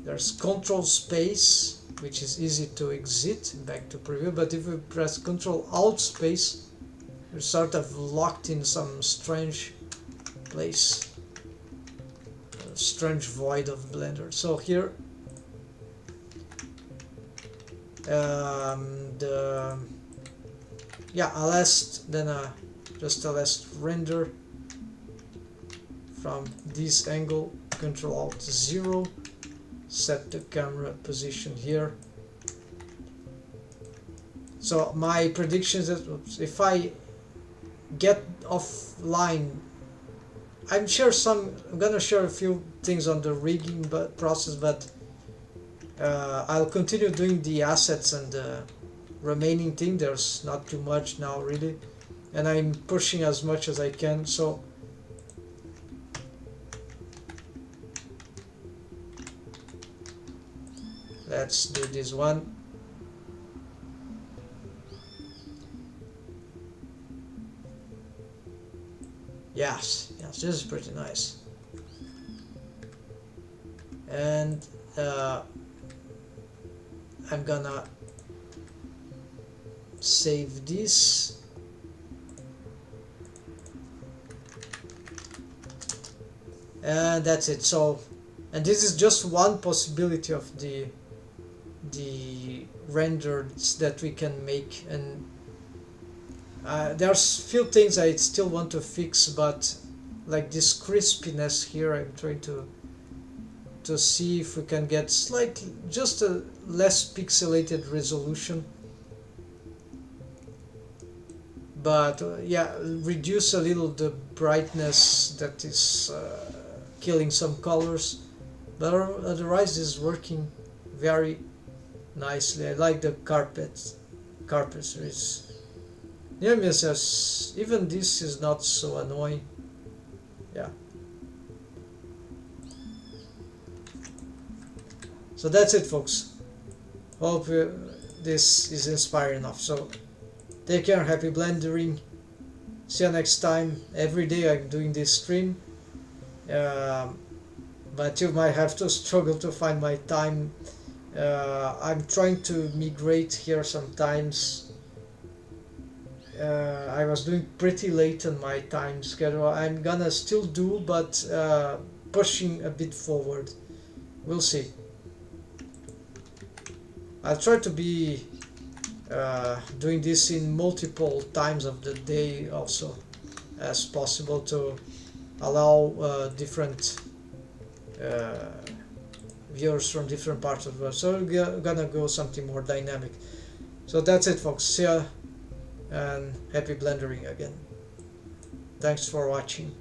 There's Control space, which is easy to exit back to preview. But if we press Control Alt space, You're sort of locked in some strange place, a strange void of Blender. So here, just a last render from this angle. Control Alt 0, set the camera position here. So my prediction is that if I get offline, I'm gonna share a few things on the rigging process, but I'll continue doing the assets and the remaining thing. There's not too much now really, and I'm pushing as much as I can. So let's do this one. Yes, this is pretty nice. And I'm gonna save this. And that's it. So, and this is just one possibility of the renders that we can make, and there's few things I still want to fix, but like this crispiness here, I'm trying to see if we can get slightly, just a less pixelated resolution, but yeah, reduce a little the brightness that is killing some colors, but otherwise this is working very nicely. I like the carpets. Yeah, even this is not so annoying. Yeah. So that's it, folks. Hope this is inspiring enough. So take care, happy blendering. See you next time. Every day I'm doing this stream, but you might have to struggle to find my time. I'm trying to migrate here sometimes. I was doing pretty late on my time schedule. I'm gonna still do, but pushing a bit forward. We'll see. I'll try to be doing this in multiple times of the day also, as possible, to allow different viewers from different parts of the world. So we're gonna go something more dynamic. So that's it, folks. See ya, and happy blendering again. Thanks for watching.